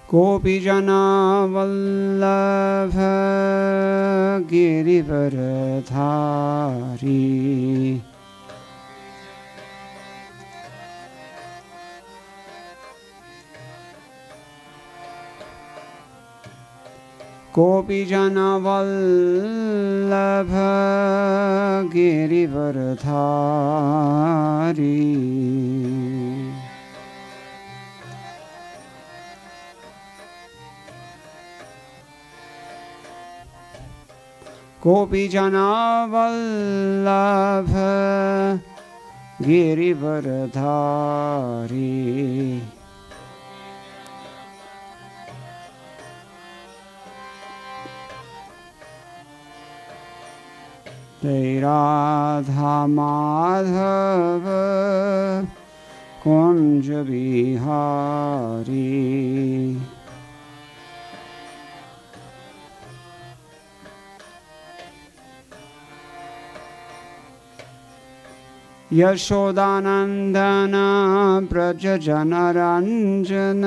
गोपीजना वल्लभ गिरिवरधारी गोपीजना वल्लभ गिरिवरधारी गोपीजना वल्लभ गिरिवरधारी जय राधा माधव कुंज बिहारी यशोदानंदन व्रज जनरंजन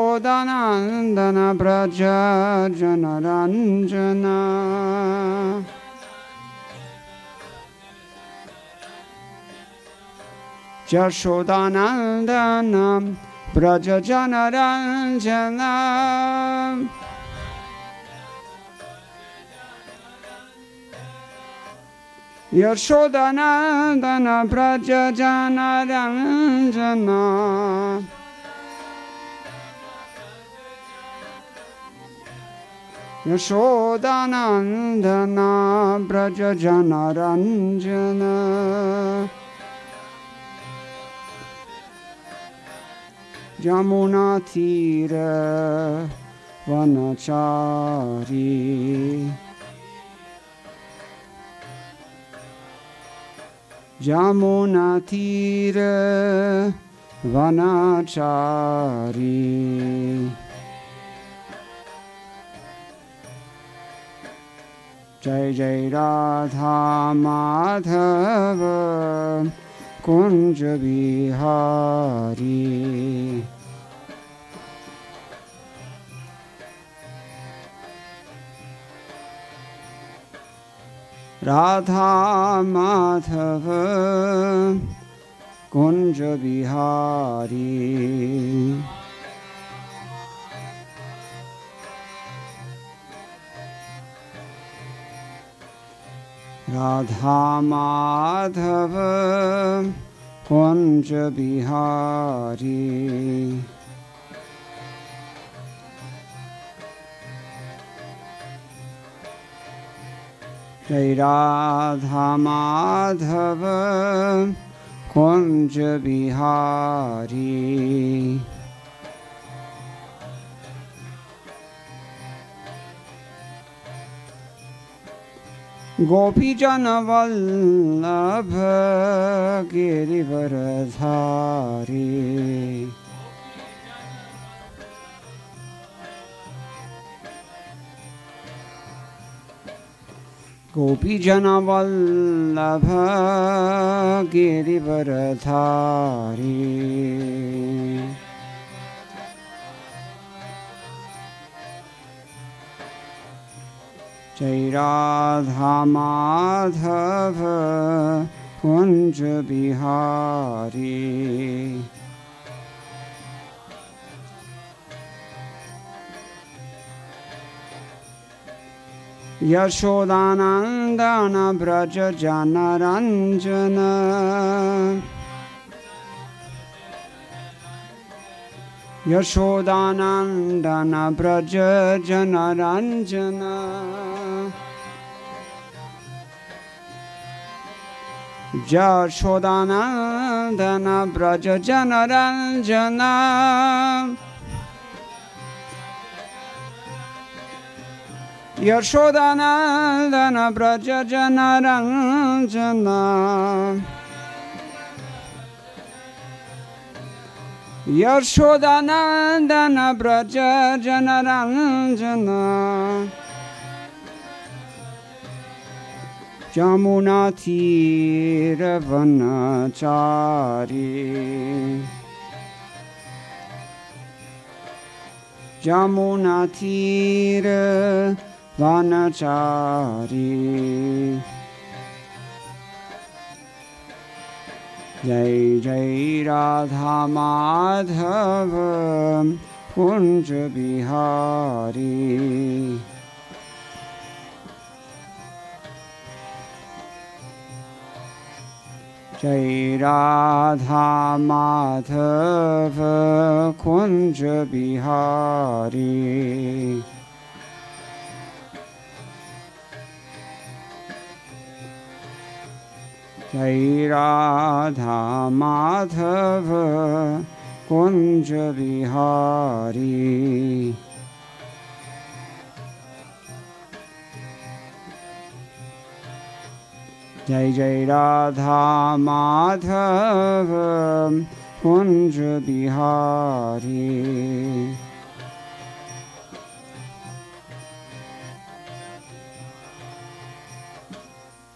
यशोदानंदन व्रज जनरंजन यशोदानंदन व्रज जनरंजन यशोदानंदन व्रज जनरंजन यशोदानंदन व्रज जनरंजन यमुना तीर वनचारी यमुना तीर वनचारी जय जय राधा माधव कुंज बिहारी राधा माधव कुंज बिहारी राधा माधव कुंज बिहारी जय राधा माधव कुंज बिहारी गोपीजन वल्लभ गिरिवरधारी गोपीजन वल्लभ गिरिवरधारी जय राधा माधव कुंज बिहारी यशोदानंदन व्रज जनरंजन यशोदानंदन व्रज जनरंजन यशोदानंदन व्रज जनरंजन यशोदानंदन व्रज जनरंजन यशोदानंदन व्रज जनरंजन Jamunathiravanachari Jamunathiravanachari Jai Jai Radha Madhava Kunj Bihari Jai Radha Madhava Kunj Bihari Jai Radha Madhava Kunj Bihari Jai Jai Radha Madhava Kunj Bihari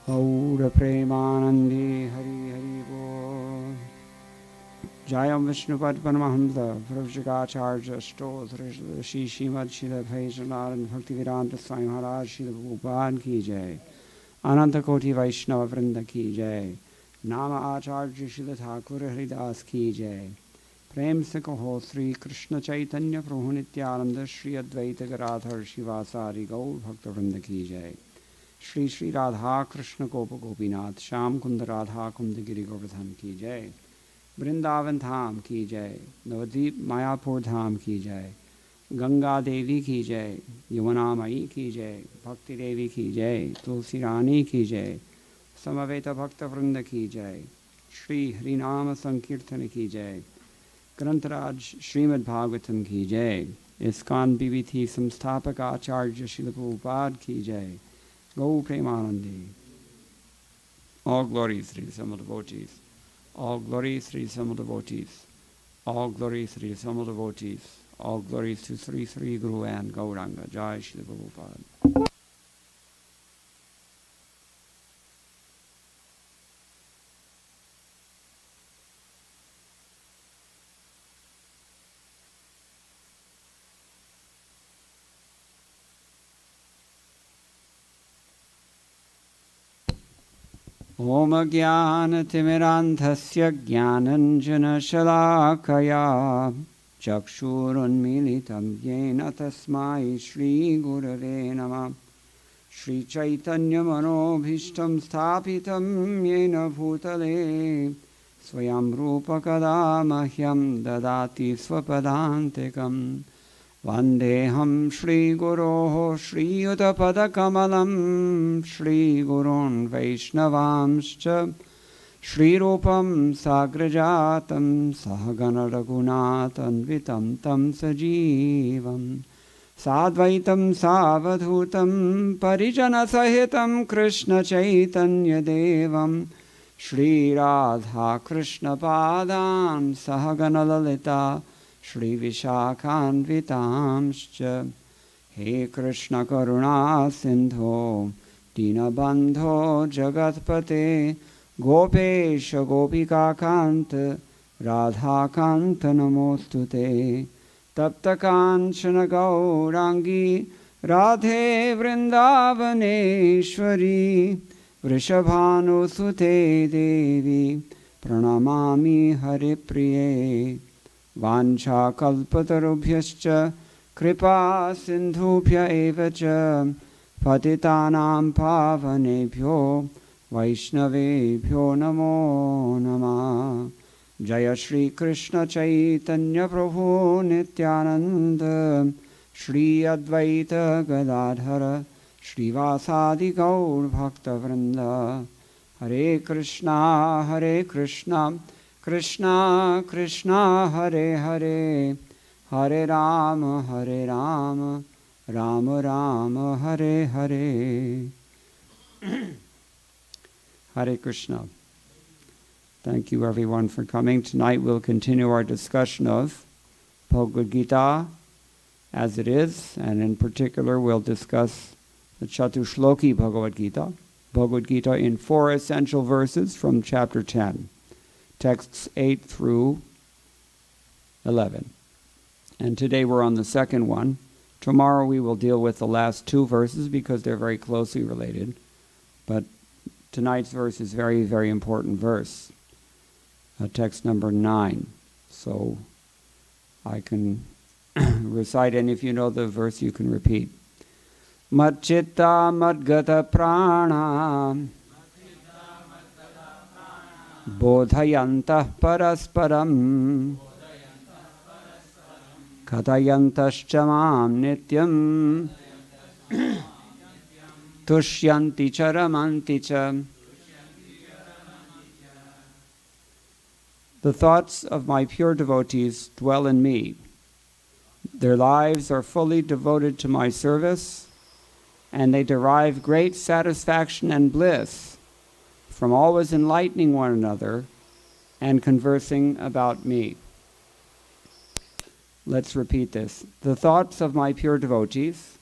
Gaura Premanandi Hari Hari Bol Jayam Vishnupad Paramahamsa Pravjagacharya Stotra Shri Shrimad Srila Bhajan Bhaktivedanta Swami Maharaj Srila Prabhupada Ki Jai Ananta Koti Vaishnava Vrinda Ki Jai Nama Acharya Srila Thakur Haridas Ki Jai Prem Se Kaho Sri Krishna Chaitanya Prabhu Nityananda Shri Advaita Gadadhar Shivasari Gaur Bhakta Vrinda Ki Jai Shri Shri Radha Krishna Gopa Gopinath Sham Kunda Radha Kunda Giri Govardhan Ki Jai Vrindavan Dham Ki Jai Navadip Mayapur Dham Ki Jai Ganga Devi Ki Jai Yamuna Mai Ki Jai Bhakti Devi Ki Jai Tulsi Rani Ki Jai Samaveta Bhakta Vrinda Ki Jai Shri Harinama Sankirtana Ki Jai Grantaraj Srimad Bhagavatam Ki Jai ISKCON BBT Samstapaka Acharya Srila Prabhupada Ki Jai Go Premanandi. All glories to the Sammal devotees. All glories to the Sammal devotees. All glories to the Sammal devotees. All glories to Sri Sri Guru and Gauranga. Jai Srila Prabhupada. Om Jnana-timirandhasya Jnananjana-shalakaya Chakshurunmilitam Yena Tasmai Shri Gurave Namah Shri Chaitanya Manobhishtam Sthapitam Yena Bhutale Swayam Rupa Kada Mahyam Dadati Swapadantikam Vandeham Shri Guroho Shri Yudapada Kamalam Shri Gurun Vaishnavamscha Shri Rupam Sagrajatam Sahagana Raghunatan Vitam Tam Sajivam Sadvaitam Savadhutam Parijana Sahitam Krishna Chaitanya Devam Shri Radha Krishna Padan Sahagana Lalita Shri Vishakhanvitamscha He Krishna Karuna Sindho Dinabandho Jagatpate Gopesha Gopika Kanta Radha Kanta Namostute Tapta Kanchana Gaurangi Radhe Vrindavaneshwari Vrishabhanu Sute Devi Pranamami Haripriye Vancha kalpatarubhyascha kripa sindhubhya eva cha patitanam pavanebhyo vaishnavebhyo namo namah Jaya Shri Krishna Chaitanya Prabhu Nityananda Shri Advaita Gadadhara Shri Vasadi Gaur Bhakta Vrinda Hare Krishna Krishna Krishna Hare Hare Hare Rama Rama Rama Hare Hare Hare Krishna. Thank you everyone for coming. Tonight we'll continue our discussion of Bhagavad-Gita as it is, and in particular we'll discuss the Chatushloki Bhagavad-Gita, Bhagavad-Gita in 4 essential verses from chapter 10, texts 8 through 11. And today we're on the second one. Tomorrow we will deal with the last 2 verses because they're very closely related. But tonight's verse is very, very important verse. Text number 9. So I can recite, and if you know the verse, you can repeat. Matchitta madgata prana bodhayantah parasparam kathayantascha mam nityam tushyanti cha ramanti cha. The thoughts of my pure devotees dwell in me. Their lives are fully devoted to my service, and they derive great satisfaction and bliss from always enlightening one another and conversing about me. Let's repeat this. The thoughts of my pure devotees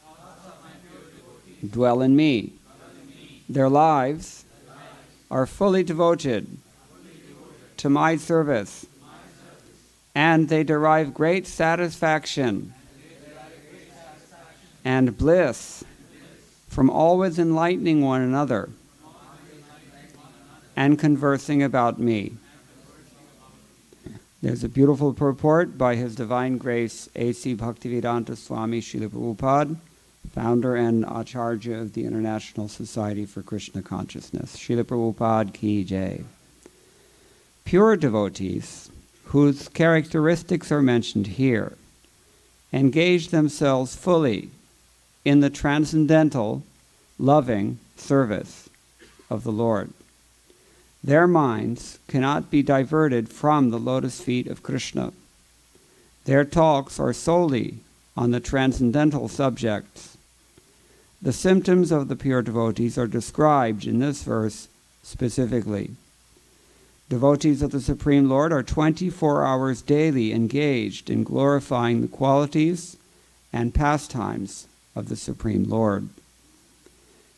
dwell in me. Their lives are fully devoted to my service, and they derive great satisfaction and bliss from always enlightening one another and conversing about me. There's a beautiful purport by His Divine Grace A.C. Bhaktivedanta Swami Srila Prabhupada, founder and Acharya of the International Society for Krishna Consciousness. Srila Prabhupada Ki Jai. Pure devotees, whose characteristics are mentioned here, engage themselves fully in the transcendental, loving service of the Lord. Their minds cannot be diverted from the lotus feet of Krishna. Their talks are solely on the transcendental subjects. The symptoms of the pure devotees are described in this verse specifically. Devotees of the Supreme Lord are 24 hours daily engaged in glorifying the qualities and pastimes of the Supreme Lord.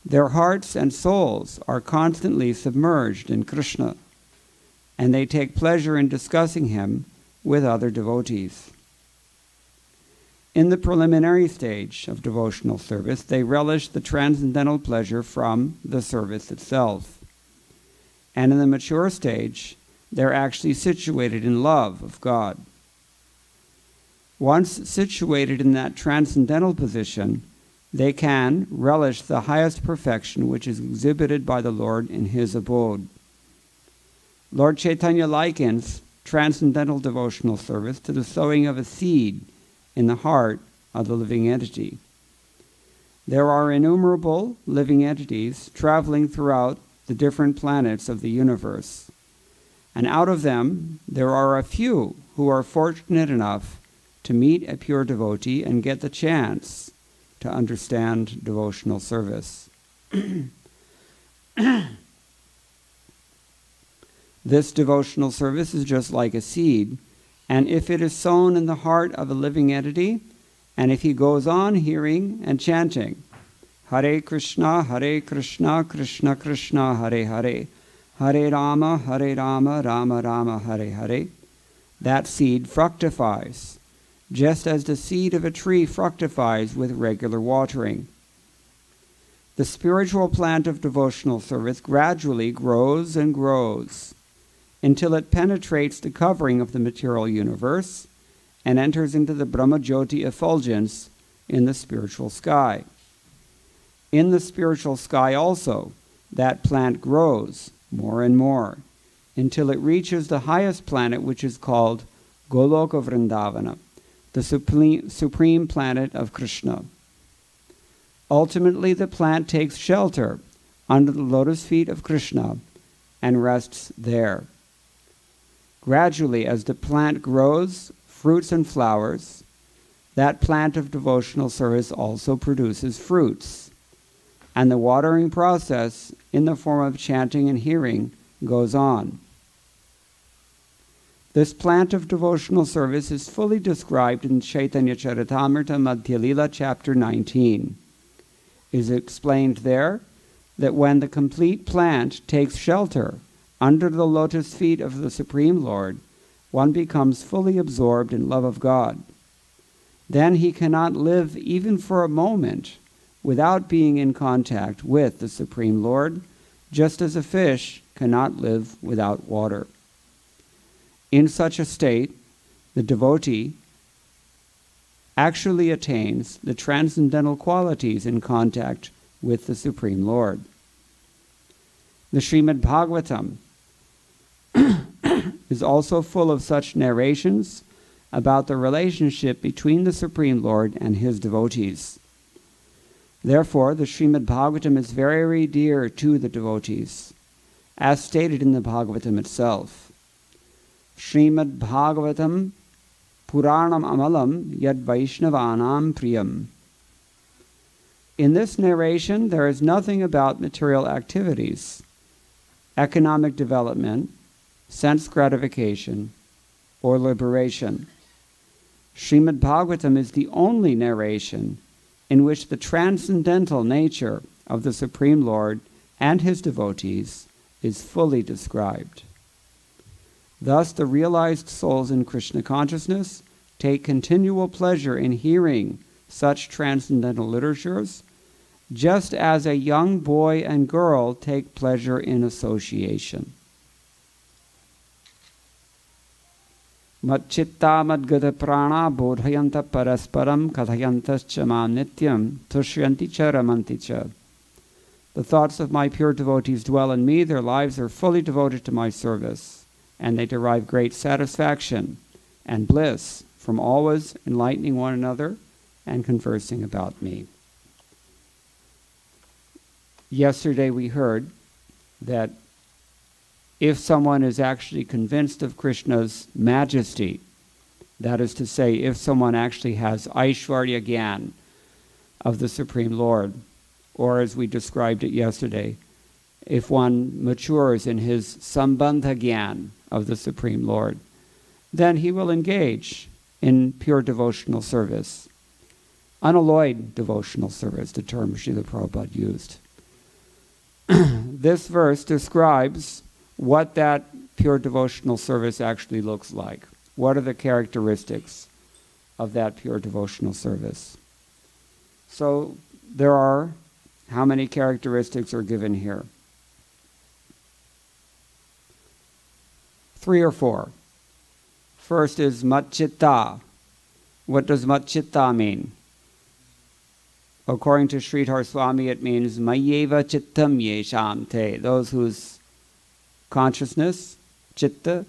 Their hearts and souls are constantly submerged in Krishna, and they take pleasure in discussing Him with other devotees. In the preliminary stage of devotional service, they relish the transcendental pleasure from the service itself. And in the mature stage, they're actually situated in love of God. Once situated in that transcendental position, they can relish the highest perfection which is exhibited by the Lord in His abode. Lord Chaitanya likens transcendental devotional service to the sowing of a seed in the heart of the living entity. There are innumerable living entities traveling throughout the different planets of the universe. And out of them, there are a few who are fortunate enough to meet a pure devotee and get the chance to understand devotional service. This devotional service is just like a seed, and if it is sown in the heart of a living entity, and if he goes on hearing and chanting, Hare Krishna, Krishna Krishna, Hare Hare, Hare Rama, Rama Rama, Hare Hare, that seed fructifies, just as the seed of a tree fructifies with regular watering. The spiritual plant of devotional service gradually grows and grows until it penetrates the covering of the material universe and enters into the Brahmajyoti effulgence in the spiritual sky. In the spiritual sky also, that plant grows more and more until it reaches the highest planet, which is called Goloka Vrindavana, the supreme planet of Krishna. Ultimately, the plant takes shelter under the lotus feet of Krishna and rests there. Gradually, as the plant grows fruits and flowers, that plant of devotional service also produces fruits. And the watering process in the form of chanting and hearing goes on. This plant of devotional service is fully described in Chaitanya Charitamrita Madhya Lila chapter 19. It is explained there that when the complete plant takes shelter under the lotus feet of the Supreme Lord, one becomes fully absorbed in love of God. Then he cannot live even for a moment without being in contact with the Supreme Lord, just as a fish cannot live without water. In such a state, the devotee actually attains the transcendental qualities in contact with the Supreme Lord. The Srimad Bhagavatam is also full of such narrations about the relationship between the Supreme Lord and his devotees. Therefore, the Srimad Bhagavatam is very dear to the devotees, as stated in the Bhagavatam itself. Srimad Bhagavatam Puranam Amalam Yad Vaishnavanam Priyam. In this narration, there is nothing about material activities, economic development, sense gratification, or liberation. Srimad Bhagavatam is the only narration in which the transcendental nature of the Supreme Lord and his devotees is fully described. Thus, the realized souls in Krishna consciousness take continual pleasure in hearing such transcendental literatures, just as a young boy and girl take pleasure in association. Matchitta madgata prana bodhayanta parasparam kathayantascha mam nityam tushyanti cha ramanti cha. The thoughts of my pure devotees dwell in me, their lives are fully devoted to my service, and they derive great satisfaction and bliss from always enlightening one another and conversing about me. Yesterday we heard that if someone is actually convinced of Krishna's majesty, that is to say, if someone actually has Aishwarya Gyan of the Supreme Lord, or as we described it yesterday, if one matures in his Sambandha Gyan of the Supreme Lord, then he will engage in pure devotional service. Unalloyed devotional service, the term Srila Prabhupada used. This verse describes what that pure devotional service actually looks like. What are the characteristics of that pure devotional service? So there are, how many characteristics are given here? 3 or 4. First is matchitta. What does matchitta mean? According to Sridhar Swami, it means mayeva chittam yesham te, those whose consciousness, chitta,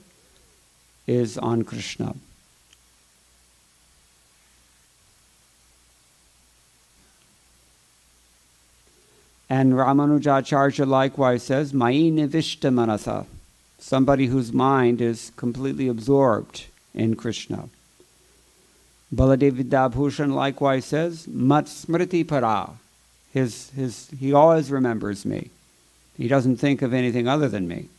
is on Krishna. And Ramanujacharya likewise says, Mayi nivishta manasa, somebody whose mind is completely absorbed in Krishna. Baladev Vidyabhushan likewise says, Mat smriti para, he always remembers me. He doesn't think of anything other than me.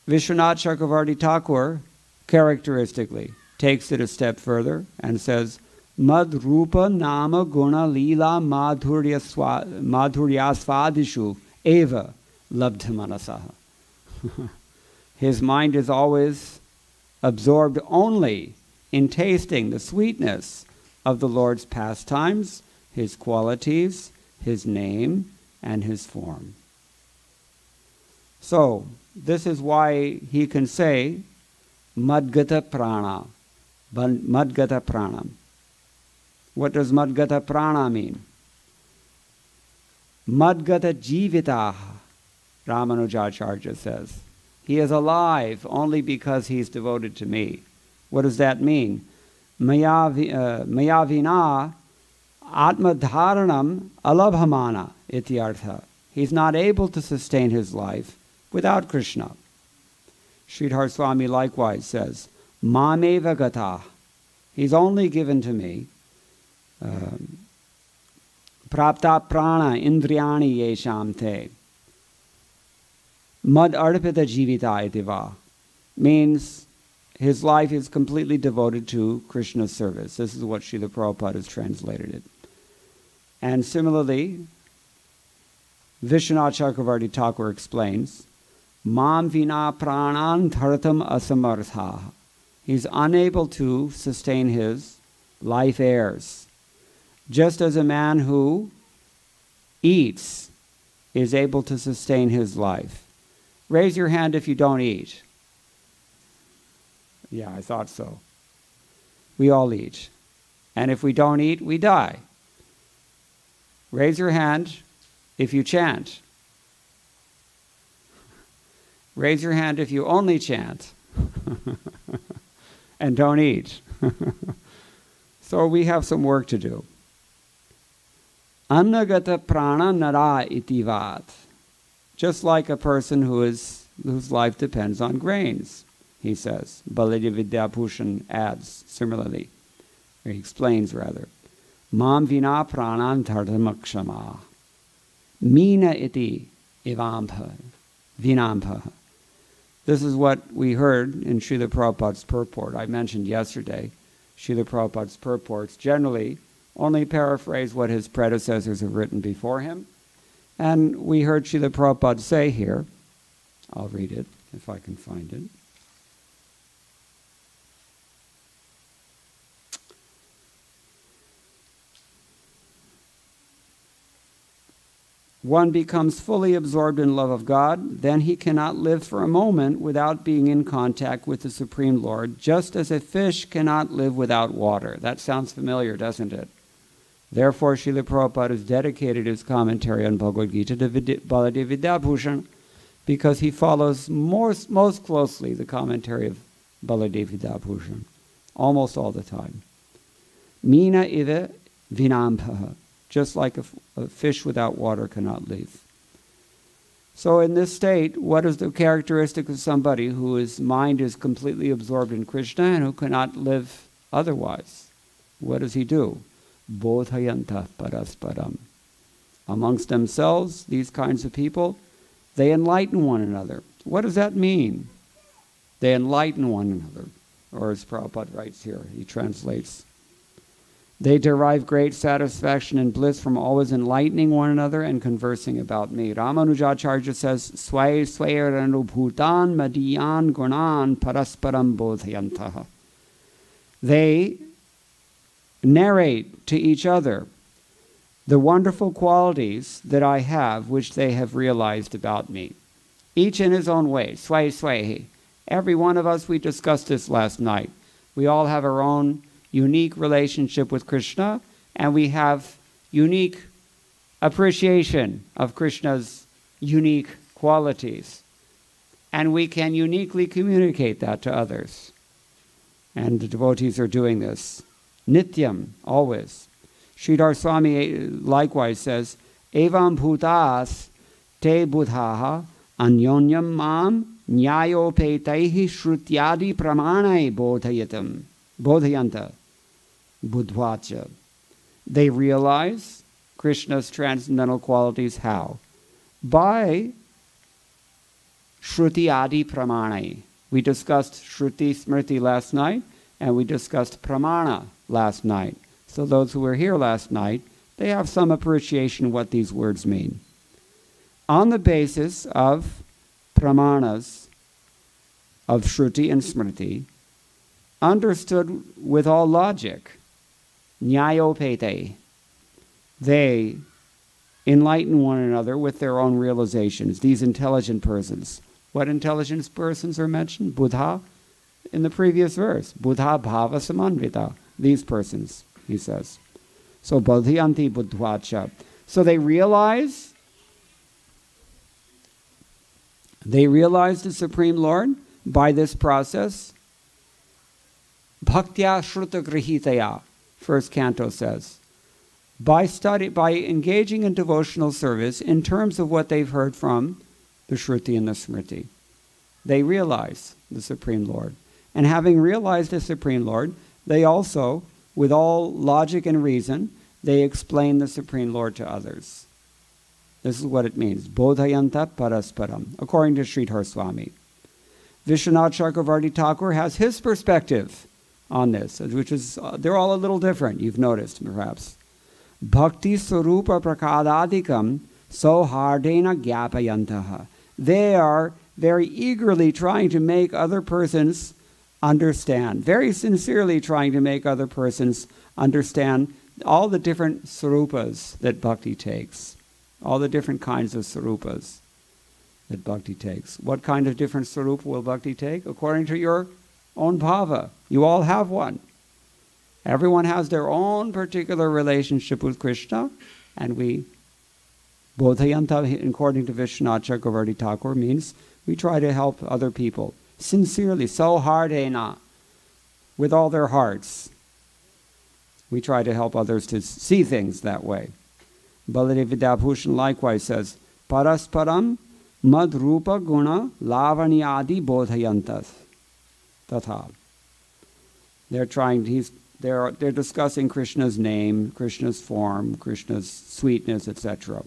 Vishwanath Chakravarti Thakur, characteristically, takes it a step further and says, Mad rupa nama guna lila madhuryasvadishu eva labdha manasaha. His mind is always absorbed only in tasting the sweetness of the Lord's pastimes, his qualities, his name, and his form. So, this is why he can say, Madgata prana, Madgata pranam. What does Madgata prana mean? Madgata jivitaha, Ramanujacharya says. He is alive only because he's devoted to me. What does that mean? Mayavina atmadharanam alabhamana ityartha. He's not able to sustain his life without Krishna. Sridhar Swami likewise says, Mameva gata. He's only given to me. Prapta prana indriyani yesham te. Mad arpita jivita itiva. Means his life is completely devoted to Krishna's service. This is what Srila Prabhupada has translated it. And similarly, Vishwanath Chakravarti Thakur explains, Mam vina pranan dhartam asamartha. He's unable to sustain his life heirs. Just as a man who eats is able to sustain his life. Raise your hand if you don't eat. Yeah, I thought so. We all eat. And if we don't eat, we die. Raise your hand if you chant. Raise your hand if you only chant and don't eat. So we have some work to do. Annagata prana nara itivat. Just like a person whose life depends on grains, he says. Baladev Vidyabhushan adds similarly, or he explains rather. Mam vina pranan dharmakshama. Mina iti ivampha. Vinampha. This is what we heard in Srila Prabhupada's purport. I mentioned yesterday, Srila Prabhupada's purports generally only paraphrase what his predecessors have written before him. And we heard Srila Prabhupada say here, I'll read it if I can find it. One becomes fully absorbed in love of God, then he cannot live for a moment without being in contact with the Supreme Lord, just as a fish cannot live without water. That sounds familiar, doesn't it? Therefore, Srila Prabhupada has dedicated his commentary on Bhagavad-Gita to Baladev Vidyabhushan because he follows most closely the commentary of Baladev Vidyabhushan, almost all the time. Mina iva vinampaha, just like a fish without water cannot live. So in this state, what is the characteristic of somebody whose mind is completely absorbed in Krishna and who cannot live otherwise? What does he do? Bodhayanta parasparam. Amongst themselves, these kinds of people, they enlighten one another. What does that mean? They enlighten one another. Or as Prabhupada writes here, he translates, they derive great satisfaction and bliss from always enlightening one another and conversing about me. Ramanujacharya says, Sway swayaranubhutan madiyan gunan parasparam bodhayantaha. They narrate to each other the wonderful qualities that I have, which they have realized about me. Each in his own way. Sway sway. Every one of us, we discussed this last night. We all have our own unique relationship with Krishna, and we have unique appreciation of Krishna's unique qualities. And we can uniquely communicate that to others. And the devotees are doing this. Nityam, always. Sridhar Swami likewise says, Evam bhutas te buddhaha anyonyam mam nyayopetaihi shrutyadi pramanai bodhayanta buddhvacha. They realize Krishna's transcendental qualities how? By shruti adi pramanai. We discussed shruti smriti last night, and we discussed pramana last night. So those who were here last night, they have some appreciation of what these words mean. On the basis of pramanas, of shruti and smriti, understood with all logic, nyayopete, they enlighten one another with their own realizations, these intelligent persons. What intelligent persons are mentioned? Buddha, in the previous verse. Buddha bhava samanvita. These persons, he says. So, bodhyanti buddhvacha. So they realize the Supreme Lord by this process. Bhaktya shruta grihitaya, first canto says. By engaging in devotional service in terms of what they've heard from the Shruti and the Smriti. They realize the Supreme Lord. And having realized the Supreme Lord, they also, with all logic and reason, they explain the Supreme Lord to others. This is what it means. Bodhayanta parasparam, according to Sridhar Swami. Vishwanath Chakravarti Thakur has his perspective on this, which is, they're all a little different, you've noticed perhaps. Bhakti Sarupa Prakadadikam So hardena gyapayantaha. They are very eagerly trying to make other persons understand, very sincerely trying to make other persons understand all the different sarupas that bhakti takes, all the different kinds of sarupas that bhakti takes. What kind of different sarupa will bhakti take? According to your own bhava. You all have one. Everyone has their own particular relationship with Krishna, and we, bodhayanta, according to Vishwanath Chakravarti Thakur, means we try to help other people sincerely, so hardena, with all their hearts. We try to help others to see things that way. Baladev Vidyabhushan likewise says, Parasparam mad rupa guna lavanyadi bodhayantas. Tatha. They're discussing Krishna's name, Krishna's form, Krishna's sweetness, etc.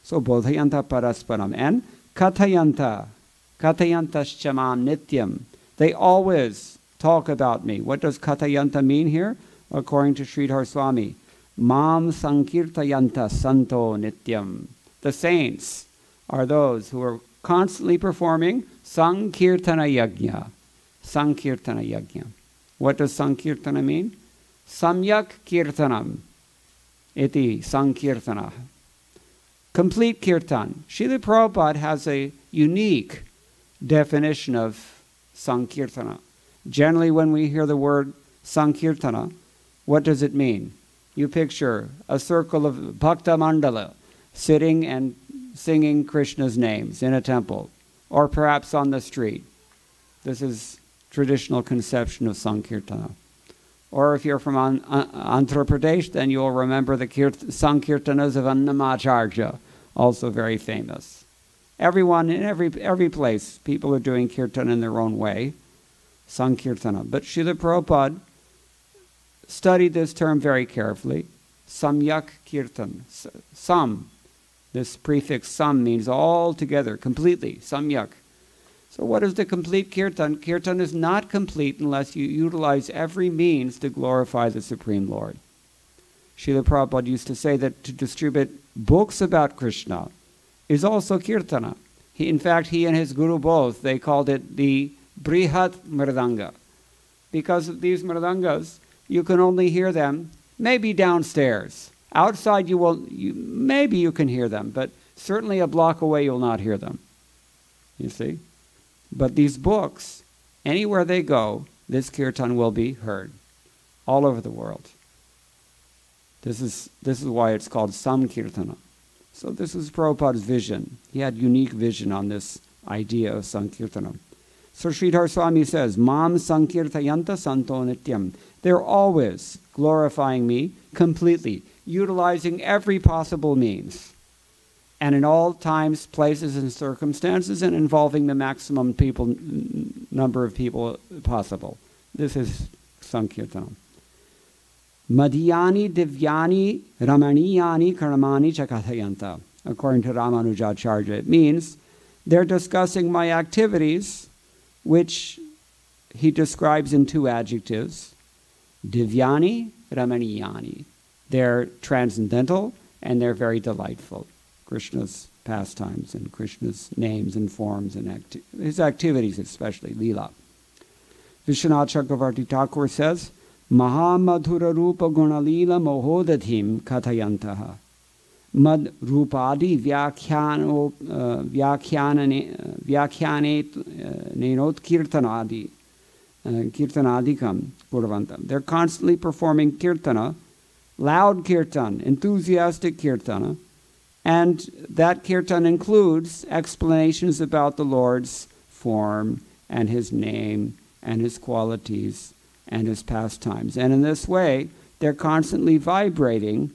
So bodhayanta parasparam. And katayanta katashyamam nityam. They always talk about me. What does katayanta mean here? According to Sridhar Swami, mam sankirtayanta santo nityam. The saints are those who are constantly performing sankirtana yajna. Sankirtana yajna. What does sankirtana mean? Samyak kirtanam iti sankirtana. Complete kirtan. Srila Prabhupada has a unique definition of sankirtana. Generally, when we hear the word sankirtana, what does it mean? You picture a circle of bhakta mandala sitting and singing Krishna's names in a temple, or perhaps on the street. This is traditional conception of sankirtana. Or if you're from Andhra Pradesh, then you'll remember the sankirtanas of Annamacharya, also very famous. Everyone in every place, people are doing kirtan in their own way, sankirtana. But Srila Prabhupada studied this term very carefully. Samyak kirtan. Sam. This prefix sam means all together, completely. Samyak. So what is the complete kirtan? Kirtan is not complete unless you utilize every means to glorify the Supreme Lord. Srila Prabhupada used to say that to distribute books about Krishna is also kirtana. In fact, he and his guru both, they called it the Brihat Mridanga. Because of these Mridangas, you can only hear them maybe downstairs. Outside maybe you can hear them, but certainly a block away you'll not hear them. You see? But these books, anywhere they go, this kirtan will be heard all over the world. This is why it's called Sankirtana. So this is Prabhupada's vision. He had unique vision on this idea of Sankirtana. So Sridhar Swami says, Mam Sankirtayanta Santo Nityam. They're always glorifying me completely, utilizing every possible means, and in all times, places, and circumstances, and involving the maximum number of people possible. This is Sankirtanam. Madhyani divyani ramaniyani karamani chakathayanta. According to Ramanujacharya, it means they're discussing my activities, which he describes in two adjectives. Divyani, ramaniyani. They're transcendental and they're very delightful. Krishna's pastimes and Krishna's names and forms and his activities, especially Leela. Vishwanath Chakravarti Thakur says, Mahamadhura Rupa Gunalila Mohodadhim Kathayantaha Mad Rupadi Vyakhyanate Nenot Kirtanadikam Purvantam. They're constantly performing kirtana, loud kirtan, enthusiastic kirtana, and that kirtan includes explanations about the Lord's form and his name and his qualities and his pastimes. And in this way, they're constantly vibrating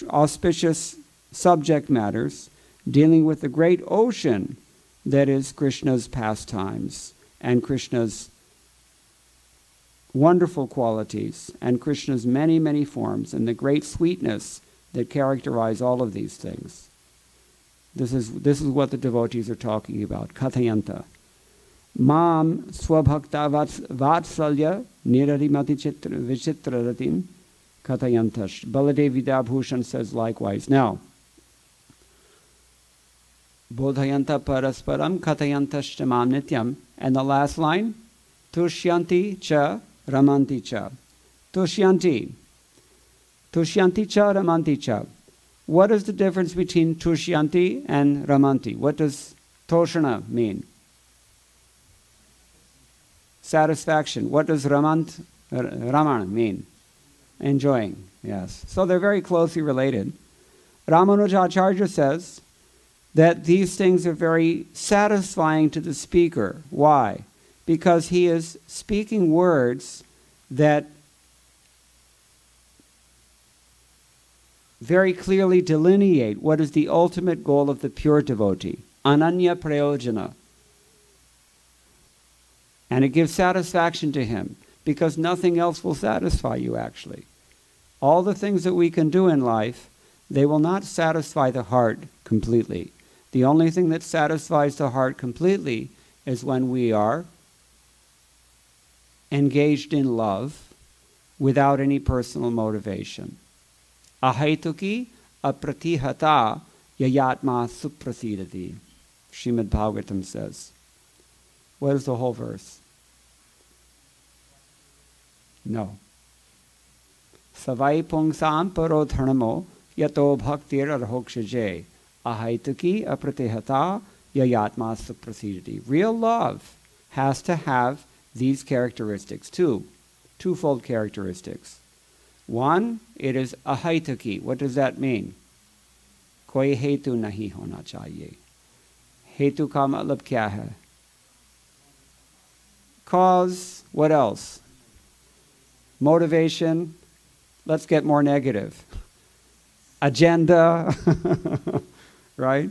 auspicious subject matters, dealing with the great ocean that is Krishna's pastimes and Krishna's wonderful qualities and Krishna's many, many forms and the great sweetness that characterize all of these things. This is what the devotees are talking about. Kathayanta. Mam swabhakta vatsalya nirarimati vichitraratim kathayantash. Baladev Vidyabhushan says likewise. Now, Bodhayanta parasparam katayantastamam nityam. And the last line, tushyanti cha ramanti cha. Tushyanti. Tushyanti cha ramanti cha. What is the difference between tushyanti and ramanti? What does toshana mean? Satisfaction. What does raman mean? Enjoying. Yes. So they're very closely related. Ramanujacharya says that these things are very satisfying to the speaker. Why? Because he is speaking words that very clearly delineate what is the ultimate goal of the pure devotee, ananya prayojana. And it gives satisfaction to him, because nothing else will satisfy you, actually. All the things that we can do in life, they will not satisfy the heart completely. The only thing that satisfies the heart completely is when we are engaged in love without any personal motivation. Ahaituki apratihata yayatma suprasidati, Srimad Bhagavatam says. What is the whole verse? No. Savai pungsam parodharnamo yato bhaktir arhokshaje ahaituki apratihata yayatma suprasidati. Real love has to have these characteristics, twofold characteristics. One, it is ahaituki. What does that mean? Koi hetu nahi hona chahiye. Hetu ka matlab kya hai? Cause. What else? Motivation. Let's get more negative. Agenda. Right?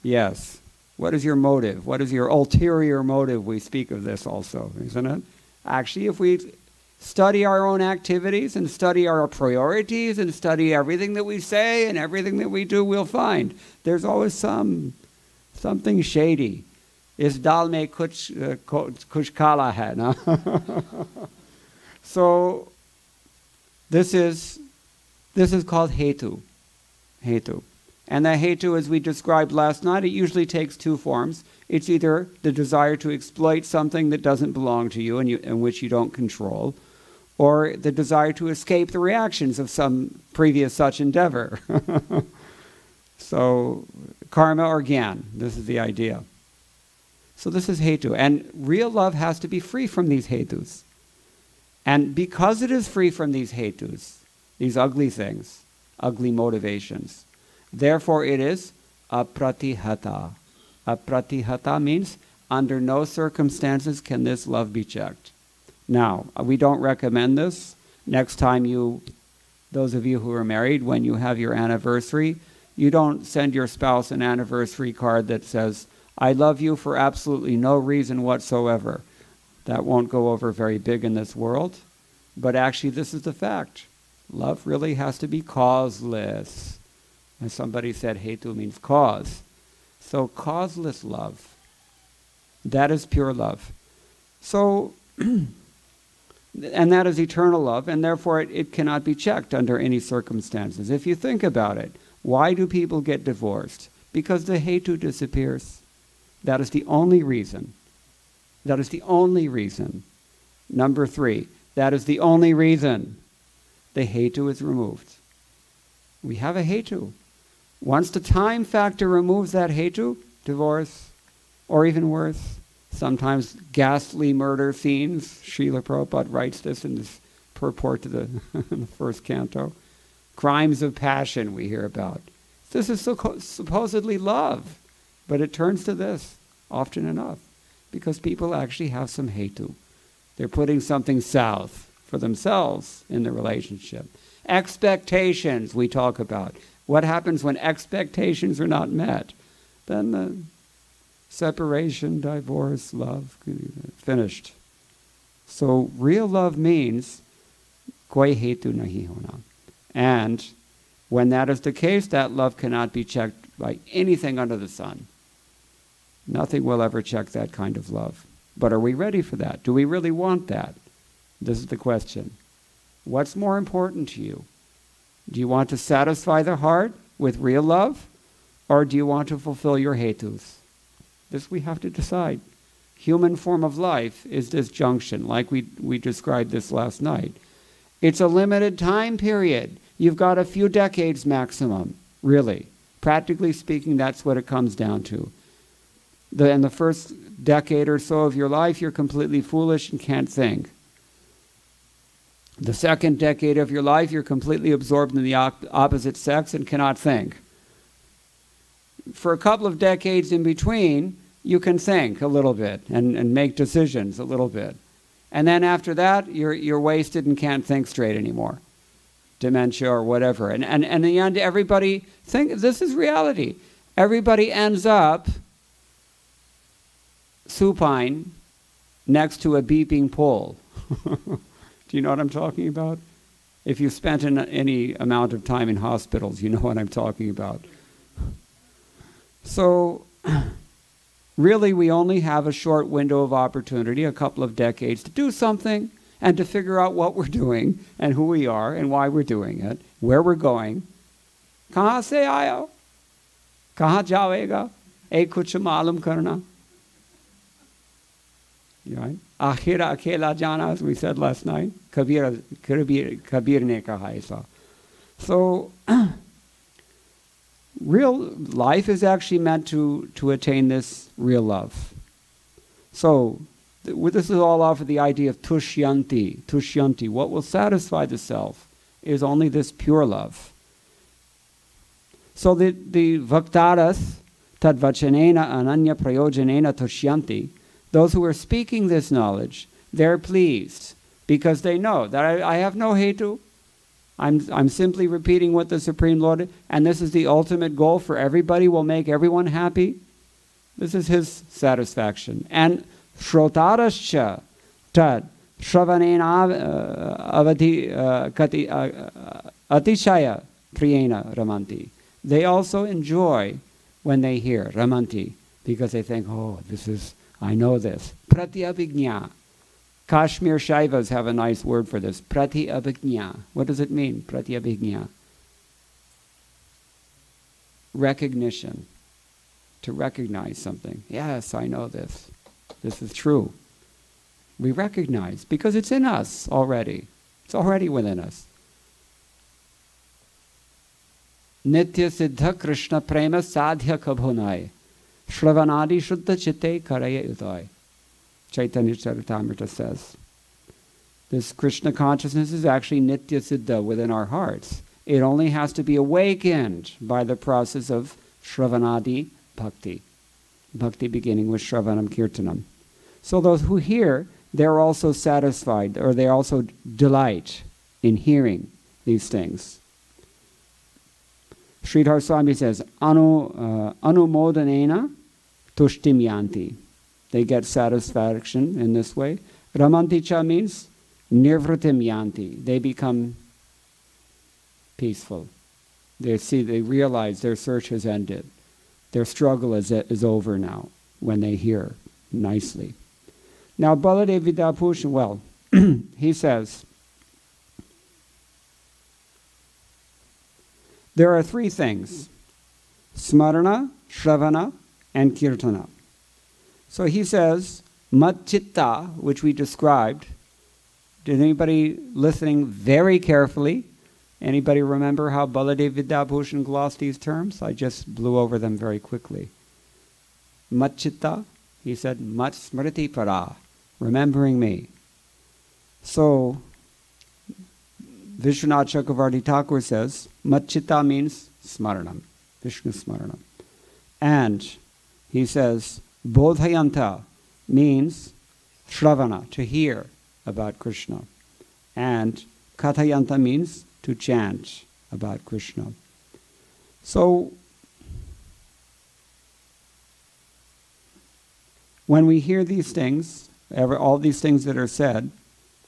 Yes. What is your motive? What is your ulterior motive? We speak of this also, isn't it? Actually, if we study our own activities and study our priorities and study everything that we say and everything that we do, we'll find there's always something shady. Is dal mein kuch kala hai, na? So this is called hetu. Hetu. And that hetu, as we described last night, it usually takes two forms. It's either the desire to exploit something that doesn't belong to you and which you don't control, or the desire to escape the reactions of some previous such endeavor. So, karma or gyan, this is the idea. So this is hetu. And real love has to be free from these hetus. And because it is free from these hetus, these ugly things, ugly motivations, therefore it is apratihata. Apratihata means under no circumstances can this love be checked. Now, we don't recommend this. Next time those of you who are married, when you have your anniversary, you don't send your spouse an anniversary card that says, I love you for absolutely no reason whatsoever. That won't go over very big in this world. But actually, this is the fact. Love really has to be causeless. And somebody said hetu means cause. So causeless love, that is pure love. So, and that is eternal love, and therefore it cannot be checked under any circumstances. If you think about it, why do people get divorced? Because the hetu disappears. That is the only reason. That is the only reason. Number 3, that is the only reason the hetu is removed. We have a hetu. Once the time factor removes that hetu, divorce, or even worse, sometimes ghastly murder scenes. Srila Prabhupada writes this in his purport to the first canto. Crimes of passion we hear about. This is supposedly love, but it turns to this often enough because people actually have some hetu. They're putting something south for themselves in the relationship. Expectations we talk about. What happens when expectations are not met? Then the separation, divorce, love, finished. So real love means koi hetu nahi hona. And when that is the case, that love cannot be checked by anything under the sun. Nothing will ever check that kind of love. But are we ready for that? Do we really want that? This is the question. What's more important to you? Do you want to satisfy the heart with real love? or do you want to fulfill your hetus? This we have to decide. Human form of life is this junction, like we described this last night. It's a limited time period. You've got a few decades maximum, really. Practically speaking, that's what it comes down to. In the first decade or so of your life, you're completely foolish and can't think. The second decade of your life, you're completely absorbed in the opposite sex and cannot think. For a couple of decades in between, you can think a little bit and make decisions a little bit. And then after that, you're wasted and can't think straight anymore. Dementia or whatever. And in the end, everybody, this is reality. Everybody ends up supine next to a beeping pole. Do you know what I'm talking about? If you've spent any amount of time in hospitals, you know what I'm talking about. So, really, we only have a short window of opportunity, a couple of decades, to do something and to figure out what we're doing and who we are and why we're doing it, where we're going. Kahan se aaya? Kahan jawega? Ek kuch malum karna. Right? Akhira akela jana, as we said last night. Kabir ne kaha aisa. So, real life is actually meant to attain this real love. So, this is all off of the idea of tushyanti. Tushyanti, what will satisfy the self is only this pure love. So the vaktaras tadvachanena ananya prayojanena tushyanti, those who are speaking this knowledge, they're pleased because they know that I have no hetu. I'm simply repeating what the Supreme Lord, and this is the ultimate goal for everybody, will make everyone happy. This is his satisfaction. And shrotarascha tad shravanena atishaya priyena ramanti. They also enjoy when they hear ramanti, because they think, oh, I know this. Pratyabhijna. Kashmir Shaivas have a nice word for this. Pratyabhijna. What does it mean, pratyabhijna? Recognition. To recognize something. Yes, I know this. This is true. We recognize, because it's in us already. It's already within us. Nitya Siddha Krishna Prema Sadhya Kabhunai. Shravanadi Shuddha Chitte Karaya Udai. Chaitanya Charitamrita says. This Krishna consciousness is actually Nitya Siddha within our hearts. It only has to be awakened by the process of Shravanadi Bhakti. Bhakti beginning with Shravanam Kirtanam. So those who hear, they're also satisfied, or they also delight in hearing these things. Sridhar Swami says, Anumodanena tushtim yanti. They get satisfaction in this way. Ramanticha means nirvritim yanti. They become peaceful. They realize their search has ended. Their struggle is over now when they hear nicely. Now Baladev Vidyabhushan, well, he says, there are three things: smarana, shravana, and kirtana. So he says, mat-chitta, which we described. Did anybody listening very carefully? Anybody remember how Baladev Vidyabhushan glossed these terms? I just blew over them very quickly. Mat-chitta, he said, mat-smriti para, remembering me. So, Vishwanath Chakravarti Thakur says, mat-chitta means smaranam, Vishnu smaranam. And he says, bodhayanta means shravana, to hear about Krishna. And kathayanta means to chant about Krishna. So, when we hear these things, all these things that are said,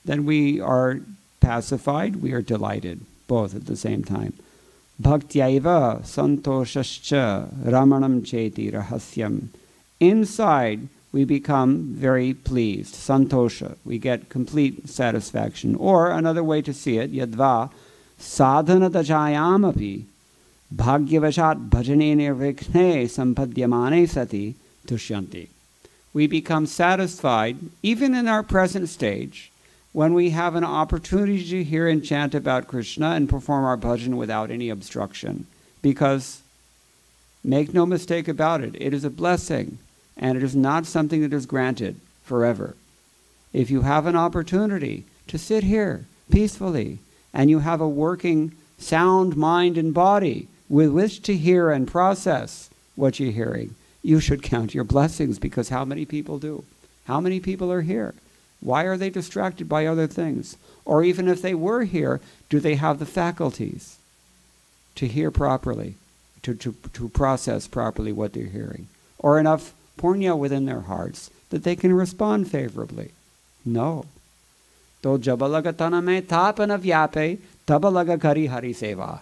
then we are pacified, we are delighted, both at the same time. Bhaktiyaiva santoshascha ramanam cheti rahasyam. Inside, we become very pleased, santosha. We get complete satisfaction. Or another way to see it, yadva sadhana dajayamapi Bhagyavashat bhajane nirvighne sampadyamane sati tushyanti. We become satisfied, even in our present stage, when we have an opportunity to hear and chant about Krishna and perform our bhajan without any obstruction. Because, make no mistake about it, it is a blessing, and it is not something that is granted forever. If you have an opportunity to sit here peacefully, and you have a working, sound mind and body with which to hear and process what you're hearing, you should count your blessings, because how many people do? How many people are here? Why are they distracted by other things? Or even if they were here, do they have the faculties to hear properly, to process properly what they're hearing? Or enough punya within their hearts that they can respond favorably? No. To jabalaga taname tapana vyape tabalaga kari hari seva.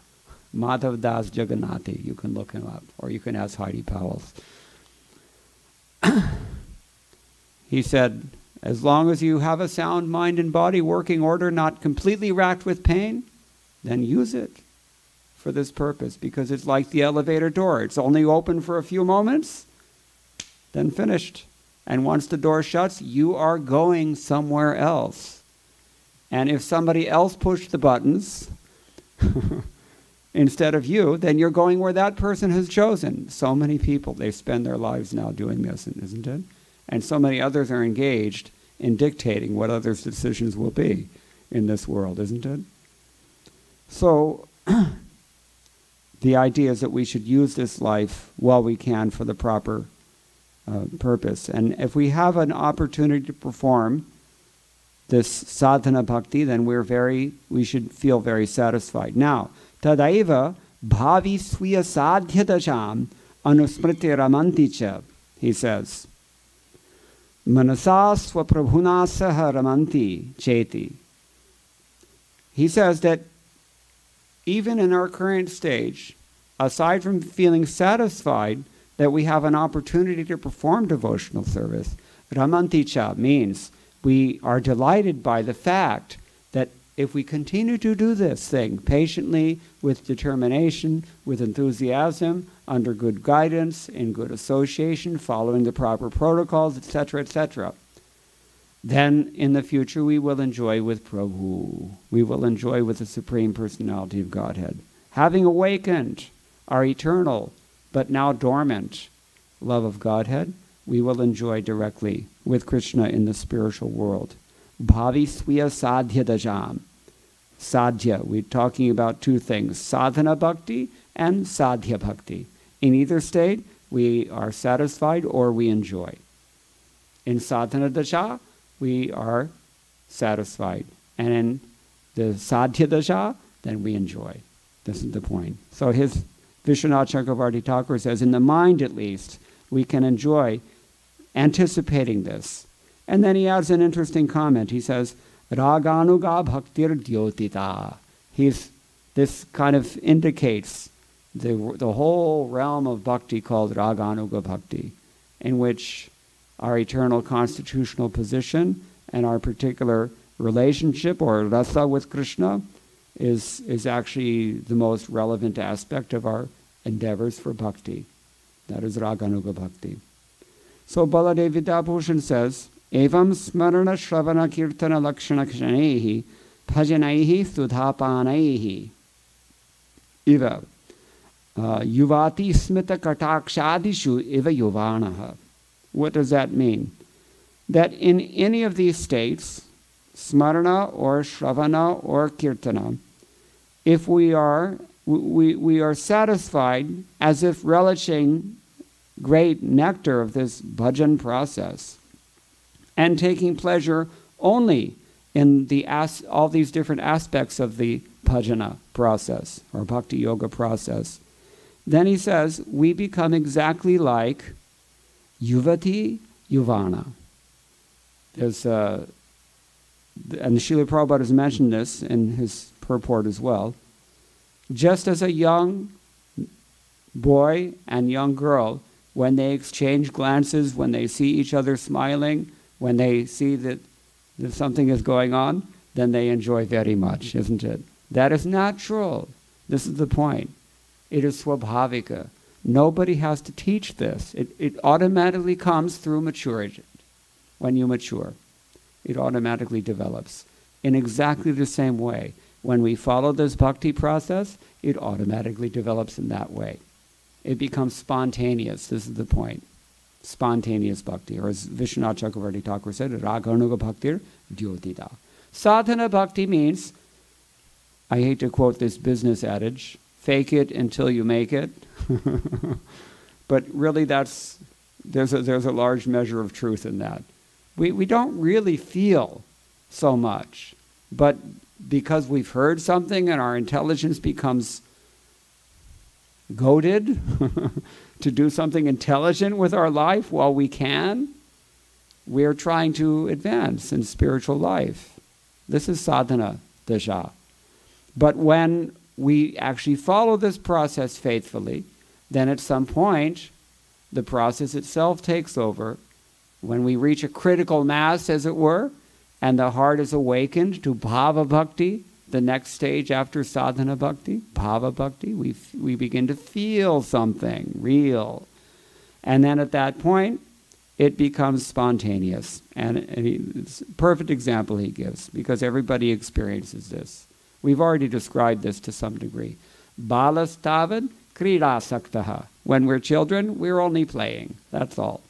Madhav Das Jagannati. You can look him up, or you can ask Heidi Powell's. He said, as long as you have a sound mind and body, working order, not completely racked with pain, then use it for this purpose, because it's like the elevator door. It's only open for a few moments, then finished. And once the door shuts, you are going somewhere else. And if somebody else pushed the buttons instead of you, then you're going where that person has chosen. So many people, they spend their lives now doing this, isn't it? And so many others are engaged in dictating what others' decisions will be in this world, isn't it? So the idea is that we should use this life while we can for the proper purpose. And if we have an opportunity to perform this sadhana bhakti, then we should feel very satisfied. Now, tadaiva bhavi swiya sadhyadasham anusmriti ramanti cha, he says. Manasa swaprabhuna saha ramanti cheti. He says that even in our current stage, aside from feeling satisfied that we have an opportunity to perform devotional service, ramanti cha means we are delighted by the fact that if we continue to do this thing patiently, with determination, with enthusiasm, under good guidance, in good association, following the proper protocols, etc., then in the future we will enjoy with Prabhu. We will enjoy with the Supreme Personality of Godhead. Having awakened our eternal, but now dormant, love of Godhead, we will enjoy directly with Krishna in the spiritual world. Bhavi swiya sadhya dajam. Sadhya, we're talking about two things, sadhana bhakti and sadhya bhakti. In either state, we are satisfied or we enjoy. In sadhana dasha, we are satisfied. And in the sadhya dasha, then we enjoy. This is the point. So his Vishwanath Chakravarti Thakur says, in the mind at least, we can enjoy anticipating this. And then he adds an interesting comment. He says, Raganuga bhaktir dyotita. This kind of indicates the whole realm of bhakti called Raganuga bhakti, in which our eternal constitutional position and our particular relationship or rasa with Krishna is actually the most relevant aspect of our endeavors for bhakti. That is Raganuga bhakti. So Baladev Vidyabhushan says, Evam smarana shravana kirtana lakshana kshanehi bhajanaihi sudhapanaihi iva yuvati smita katakshadishu iva yuvanaha. What does that mean? That in any of these states, smarana or shravana or kirtana, if we are satisfied as if relishing great nectar of this bhajan process, and taking pleasure only in all these different aspects of the bhajana process or bhakti yoga process, then he says we become exactly like yuvati yuvana. There's and Srila Prabhupada has mentioned this in his purport as well. Just as a young boy and young girl, when they exchange glances, when they see each other smiling, when they see that something is going on, then they enjoy very much, isn't it? That is natural. This is the point. It is swabhavika. Nobody has to teach this. It automatically comes through maturity. When you mature, it automatically develops. In exactly the same way, when we follow this bhakti process, it automatically develops in that way. It becomes spontaneous. This is the point. Spontaneous bhakti. Or as Vishwanath Chakravarti Thakur said, Raganuga Bhaktir Jyotida. Sadhana bhakti means, I hate to quote this business adage, fake it until you make it. But really there's a large measure of truth in that. We don't really feel so much, but because we've heard something and our intelligence becomes goaded to do something intelligent with our life while we can, we're trying to advance in spiritual life. This is sadhana dasha. But when we actually follow this process faithfully, then at some point, the process itself takes over. When we reach a critical mass, as it were, and the heart is awakened to bhava bhakti, the next stage after sadhana bhakti, bhava bhakti, we begin to feel something real. And then at that point, it becomes spontaneous. And it's a perfect example he gives, because everybody experiences this. We've already described this to some degree. Balas tavad krida saktaha. When we're children, we're only playing. That's all.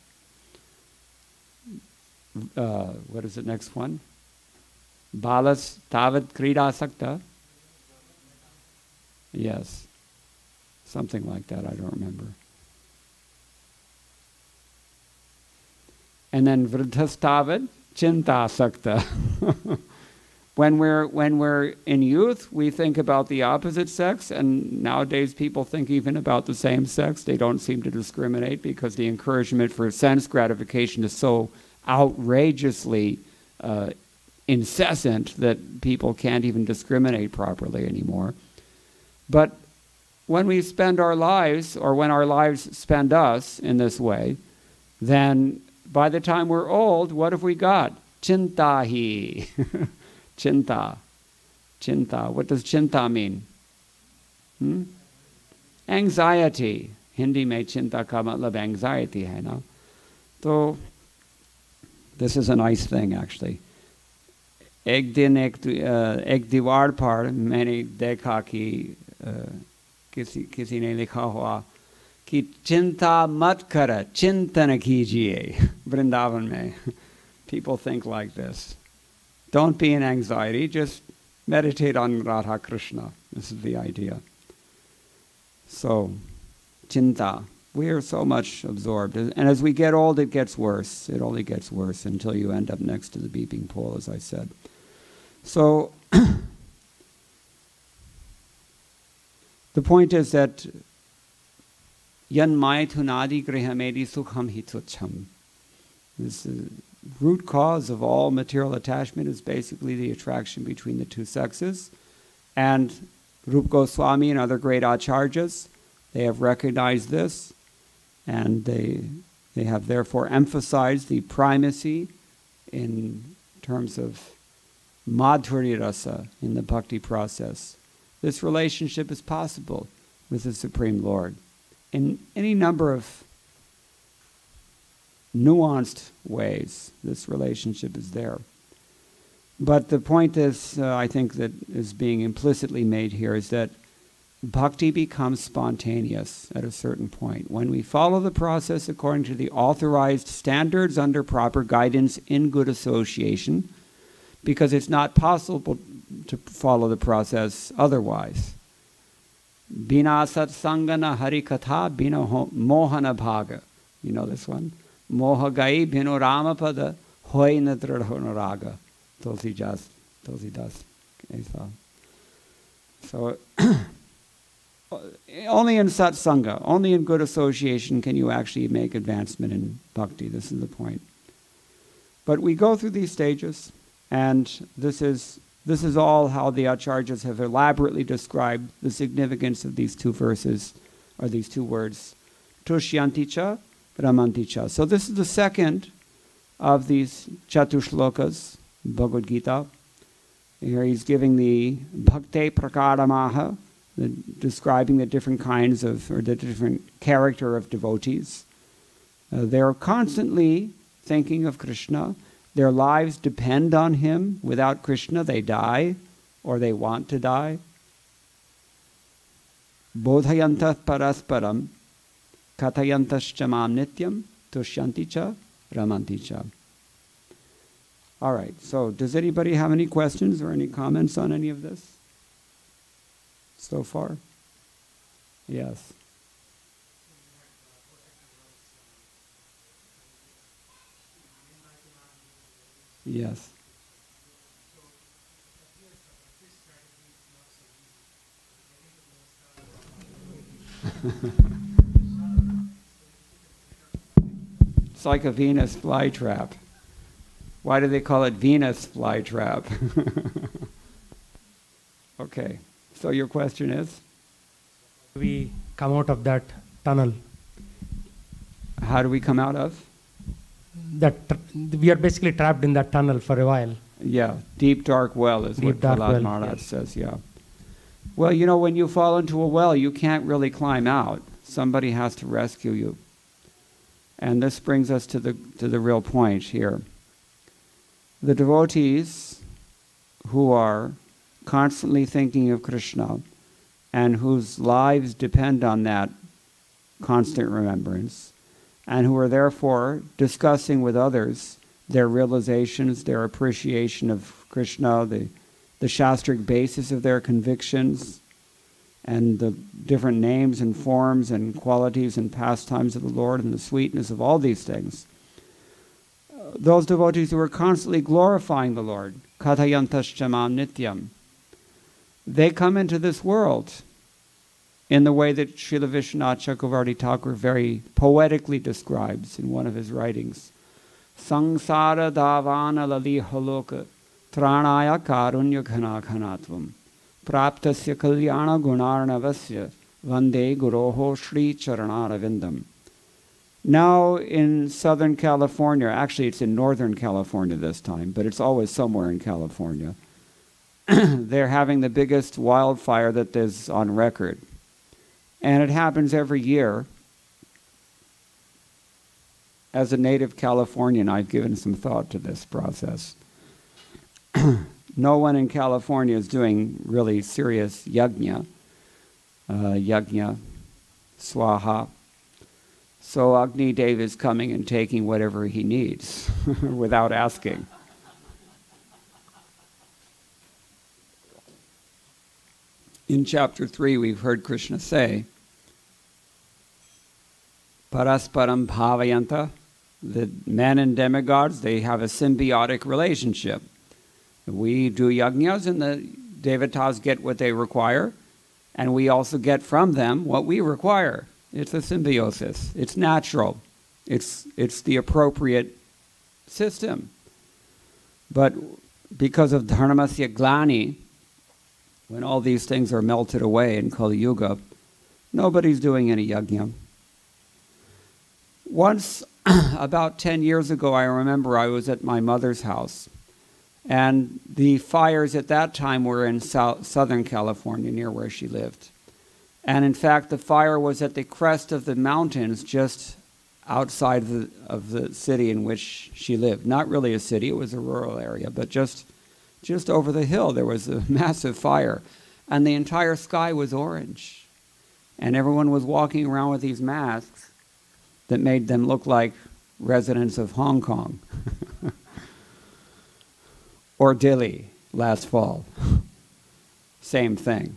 What is the next one? Balas tavad krida sakta. Yes. Something like that, I don't remember. And then vridhas tavad chinta sakta. When we're in youth, we think about the opposite sex, and nowadays people think even about the same sex. They don't seem to discriminate because the encouragement for sense gratification is so outrageously incessant that people can't even discriminate properly anymore. But when we spend our lives, or when our lives spend us in this way, then by the time we're old, what have we got? Chintahi. Chinta. Chinta. What does chinta mean? Anxiety. Hindi mein chinta ka matlab anxiety hai na. So, this is a nice thing actually. Ek din ek diwar par maine dekha ki kisi ne likha hua ki chinta mat kara, chintan kijiye. Vrindavan mein. People think like this. Don't be in anxiety, just meditate on Radha Krishna. This is the idea. So, chinta. We are so much absorbed. And as we get old, it gets worse. It only gets worse until you end up next to the beeping pole, as I said. So, the point is that yan maitunadi grihamedi sukham hitucham. This root cause of all material attachment is basically the attraction between the two sexes. And Rupa Goswami and other great acharyas, they have recognized this, and they have therefore emphasized the primacy in terms of madhurya rasa in the bhakti process. This relationship is possible with the Supreme Lord in any number of nuanced ways. This relationship is there. But the point is, I think that is being implicitly made here, is that bhakti becomes spontaneous at a certain point. When we follow the process according to the authorized standards under proper guidance in good association, because it's not possible to follow the process otherwise. Bina satsangana harikatha bina mohana bhaga. You know this one? Moha gai bino ramapada hoy nadradhonaraga. Tulsidas. So, only in satsanga, only in good association can you actually make advancement in bhakti. This is the point. But we go through these stages, and this is all how the acharyas have elaborately described the significance of these two verses, or these two words, tushyanti cha, ramanti cha. So this is the second of these chatushlokas, Bhagavad-Gita. Here he's giving the bhakte prakaramaha describing the different kinds of, or the different character of devotees. They're constantly thinking of Krishna. Their lives depend on him. Without Krishna, they die, or they want to die. Bodhayantah parasparam, kathayantascha mam nityam, tushyanti cha, ramanti cha. All right, so does anybody have any questions or any comments on any of this so far? Yes. Yes. It's like a Venus flytrap. Why do they call it Venus flytrap? Okay, so your question is? We come out of that tunnel. How do we come out of? We are basically trapped in that tunnel for a while. Yeah, deep dark well is what Prahlad Maharaj says, yeah. Well, you know, when you fall into a well, you can't really climb out. Somebody has to rescue you. And this brings us to the real point here. The devotees who are constantly thinking of Krishna and whose lives depend on that constant remembrance, and who are therefore discussing with others their realizations, their appreciation of Krishna, the shastric basis of their convictions, and the different names and forms and qualities and pastimes of the Lord and the sweetness of all these things. Those devotees who are constantly glorifying the Lord, kathayantascha mam nityam, they come into this world in the way that Srila Vishwanath Chakravarti Thakur very poetically describes in one of his writings. Sangsara davana lalihaloka tranaya karunya ghana ghanatvam praptasya kalyana gunarnavasya vande guroho shri charanaravindam. Now in Southern California, actually it's in Northern California this time, but it's always somewhere in California, they're having the biggest wildfire that there's on record. And it happens every year. As a native Californian, I've given some thought to this process. No one in California is doing really serious yajna, swaha. So Agni Dev is coming and taking whatever he needs without asking. In chapter 3, we've heard Krishna say, Parasparam bhavayanta, the men and demigods, they have a symbiotic relationship. We do yajnas and the devatas get what they require, and we also get from them what we require. It's a symbiosis. It's natural. It's the appropriate system. But because of dharmasya glani, when all these things are melted away in Kali Yuga, nobody's doing any yajna. Once, about 10 years ago, I remember I was at my mother's house, and the fires at that time were in Southern California, near where she lived. And in fact, the fire was at the crest of the mountains just outside of the city in which she lived. Not really a city, it was a rural area, but just over the hill there was a massive fire. And the entire sky was orange. And everyone was walking around with these masks that made them look like residents of Hong Kong. Or Delhi last fall. Same thing.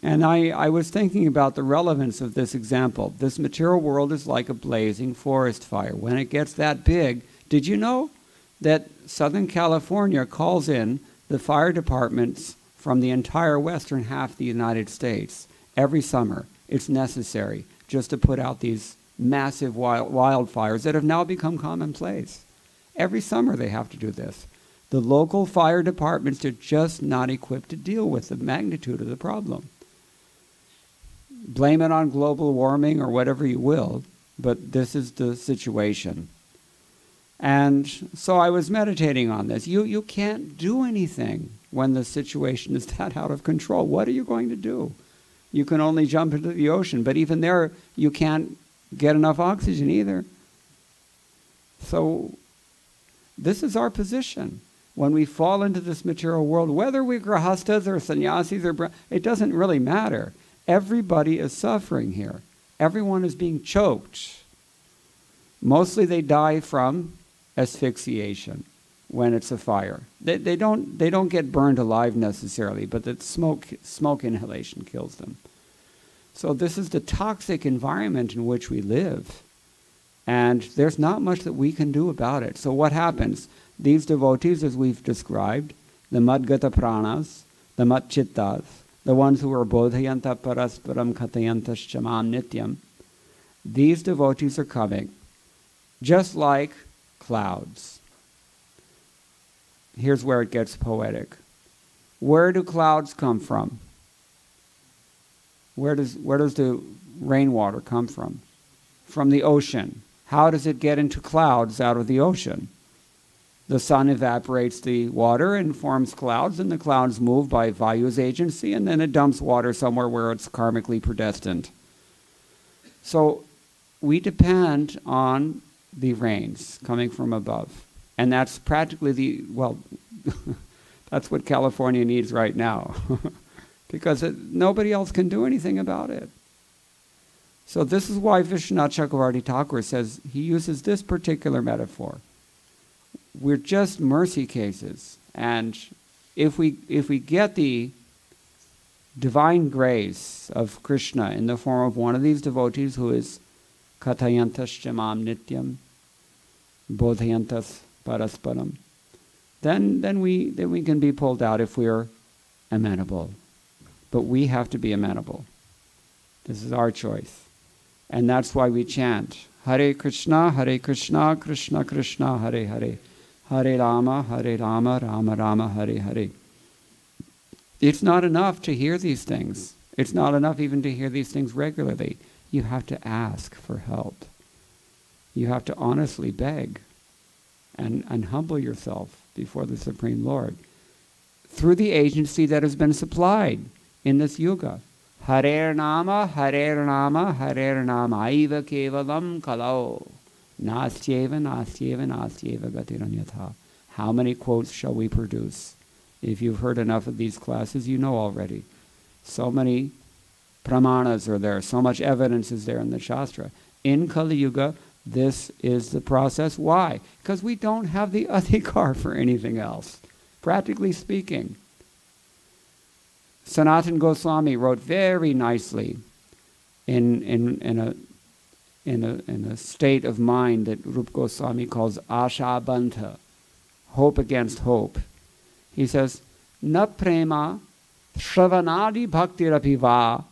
And I was thinking about the relevance of this example. This material world is like a blazing forest fire. When it gets that big, did you know that Southern California calls in the fire departments from the entire western half of the United States every summer? It's necessary just to put out these massive wildfires that have now become commonplace. Every summer they have to do this. The local fire departments are just not equipped to deal with the magnitude of the problem. Blame it on global warming or whatever you will, but this is the situation. And so I was meditating on this. You can't do anything when the situation is that out of control. What are you going to do? You can only jump into the ocean, but even there, you can't get enough oxygen either. So this is our position. When we fall into this material world, whether we're grahastas or sannyasis, it doesn't really matter. Everybody is suffering here. Everyone is being choked. Mostly they die from asphyxiation when it's a fire. They don't get burned alive necessarily, but the smoke inhalation kills them. So this is the toxic environment in which we live. And there's not much that we can do about it. So what happens? These devotees, as we've described, the madgata pranas, the matchittas, the ones who are bodhayanta parasparam katayantas chamam nityam, these devotees are coming just like clouds. Here's where it gets poetic. Where do clouds come from? Where does the rainwater come from? From the ocean. How does it get into clouds out of the ocean? The sun evaporates the water and forms clouds, and the clouds move by Vayu's agency, and then it dumps water somewhere where it's karmically predestined. So we depend on the rains coming from above. And that's practically that's what California needs right now. Because nobody else can do anything about it. So this is why Vishwanath Chakravarti Thakur says, he uses this particular metaphor. We're just mercy cases. And if we get the divine grace of Krishna in the form of one of these devotees who is Katayantas Jamam Nityam, Bodhayantas Parasparam, then we can be pulled out if we're amenable. But we have to be amenable. This is our choice. And that's why we chant Hare Krishna, Krishna Krishna, Hare Hare, Hare Rama, Rama Rama, Hare Hare. It's not enough to hear these things. It's not enough even to hear these things regularly. You have to ask for help. You have to honestly beg and humble yourself before the Supreme Lord through the agency that has been supplied in this yuga. Hare Nama, Hare Nama, Hare Nama, Aiva Kevalam Kalau, Nastyeva, Nastyeva, Nastyeva Gatiranyatha. How many quotes shall we produce? If you've heard enough of these classes, you know already. So many pramanas are there, so much evidence is there in the Shastra. In Kali Yuga, this is the process. Why? Because we don't have the adhikar for anything else, practically speaking. Sanatana Goswami wrote very nicely in a state of mind that Rupa Goswami calls Asha Banta, hope against hope. He says, Na prema shravanadi bhaktirapi va.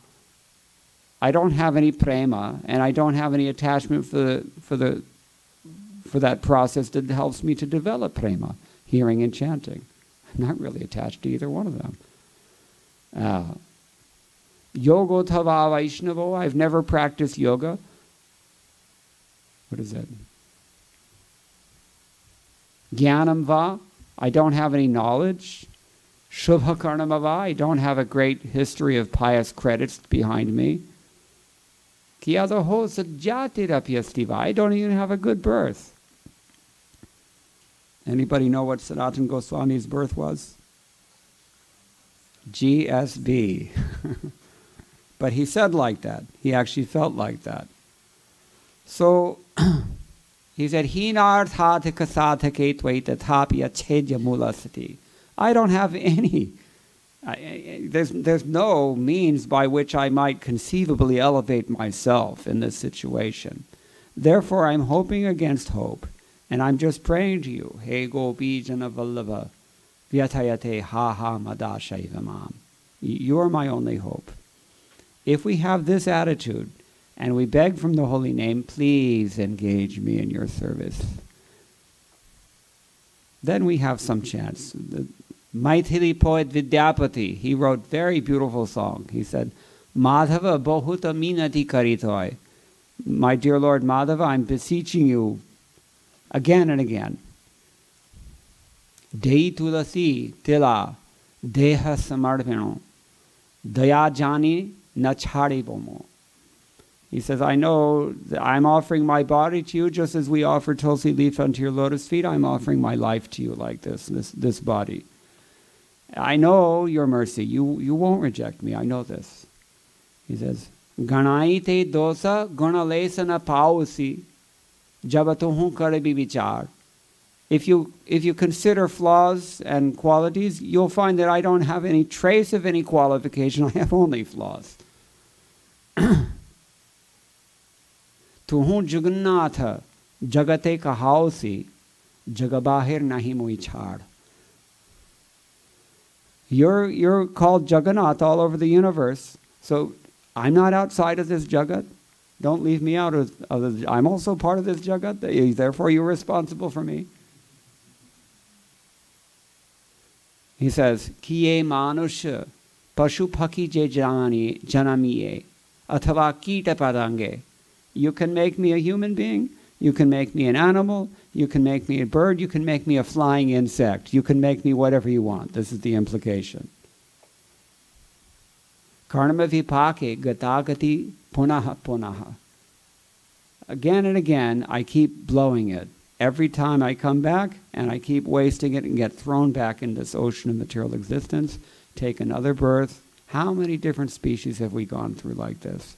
I don't have any prema, and I don't have any attachment for that process that helps me to develop prema, hearing and chanting. I'm not really attached to either one of them. Yogo tava Vaishnavo, I've never practiced yoga. What is that? Jnanam va, I don't have any knowledge. Shubha karnama va, I don't have a great history of pious credits behind me. Kiyadaho sajjatirapyastiva, I don't even have a good birth. Anybody know what Sanatana Goswami's birth was? GSB. But he said like that. He actually felt like that. So he said, Hinarthatika sathake tvaitathapi achedya mulasati. I don't have any. There's no means by which I might conceivably elevate myself in this situation. Therefore, I'm hoping against hope. And I'm just praying to you. Hey Gopi Jana Vallabha. Vyatayate ha ha madashayvamam. You are my only hope. If we have this attitude and we beg from the holy name, please engage me in your service, then we have some chance. The Maithili poet Vidyapati, he wrote a very beautiful song. He said, Madhava bohuta minati karitoy. My dear Lord Madhava, I'm beseeching you again and again. Dei tulasi tila Deha samarpino. Daya jani na chhadi bomo. He says, I know that I'm offering my body to you just as we offer tulsi leaf unto your lotus feet. I'm offering my life to you like this body. I know your mercy. You won't reject me. I know this. He says, Ganaite dosa gunalesana pausi jabatuhu karabi vichar. If you consider flaws and qualities, you'll find that I don't have any trace of any qualification. I have only flaws. Tuhun Jagannatha Jagate kahausi Jagabahir nahi mui chhad. You're called Jagannath all over the universe, so I'm not outside of this Jagat. Don't leave me out of I'm also part of this Jagat. Therefore, you're responsible for me. He says, Kiye manusha pashu paki je janamiye athava kita padange. You can make me a human being, you can make me an animal, you can make me a bird, you can make me a flying insect, you can make me whatever you want. This is the implication. Karma vipake gatagati punaha punaha. Again and again, I keep blowing it. Every time I come back, and I keep wasting it and get thrown back in this ocean of material existence, take another birth. How many different species have we gone through like this?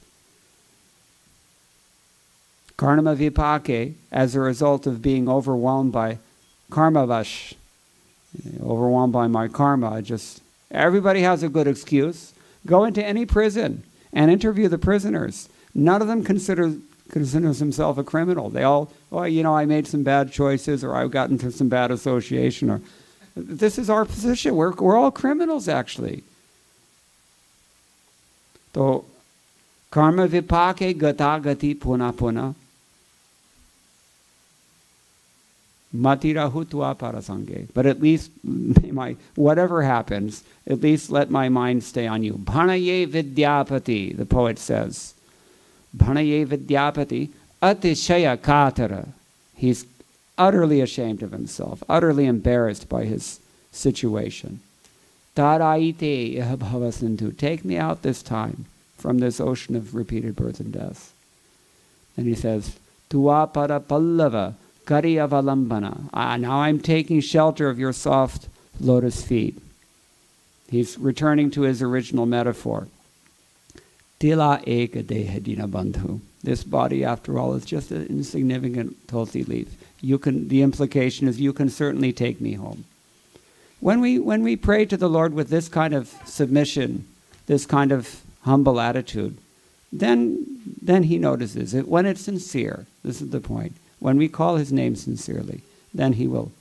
Karma vipake, as a result of being overwhelmed by karma vash, overwhelmed by my karma, everybody has a good excuse. Go into any prison and interview the prisoners. None of them considers himself a criminal. They all, I made some bad choices, or I got into some bad association, or this is our position. We're all criminals, actually. So, karma vipake gata gati puna puna. Matirahu tua parasange. But at least, whatever happens, at least let my mind stay on you. Bhanaye vidyapati, the poet says. Bhanaye vidyapati atishaya katara. He's utterly ashamed of himself, utterly embarrassed by his situation. Taraite iha bhavasintu. Take me out this time from this ocean of repeated birth and death. And he says, Tua para pallava kari avalambana. Now I'm taking shelter of your soft lotus feet. He's returning to his original metaphor. Tila eka dehadina bandhu. This body, after all, is just an insignificant tulsi leaf. The implication is you can certainly take me home. When we pray to the Lord with this kind of submission, this kind of humble attitude, then He notices it. When it's sincere, this is the point. When we call His name sincerely, then He will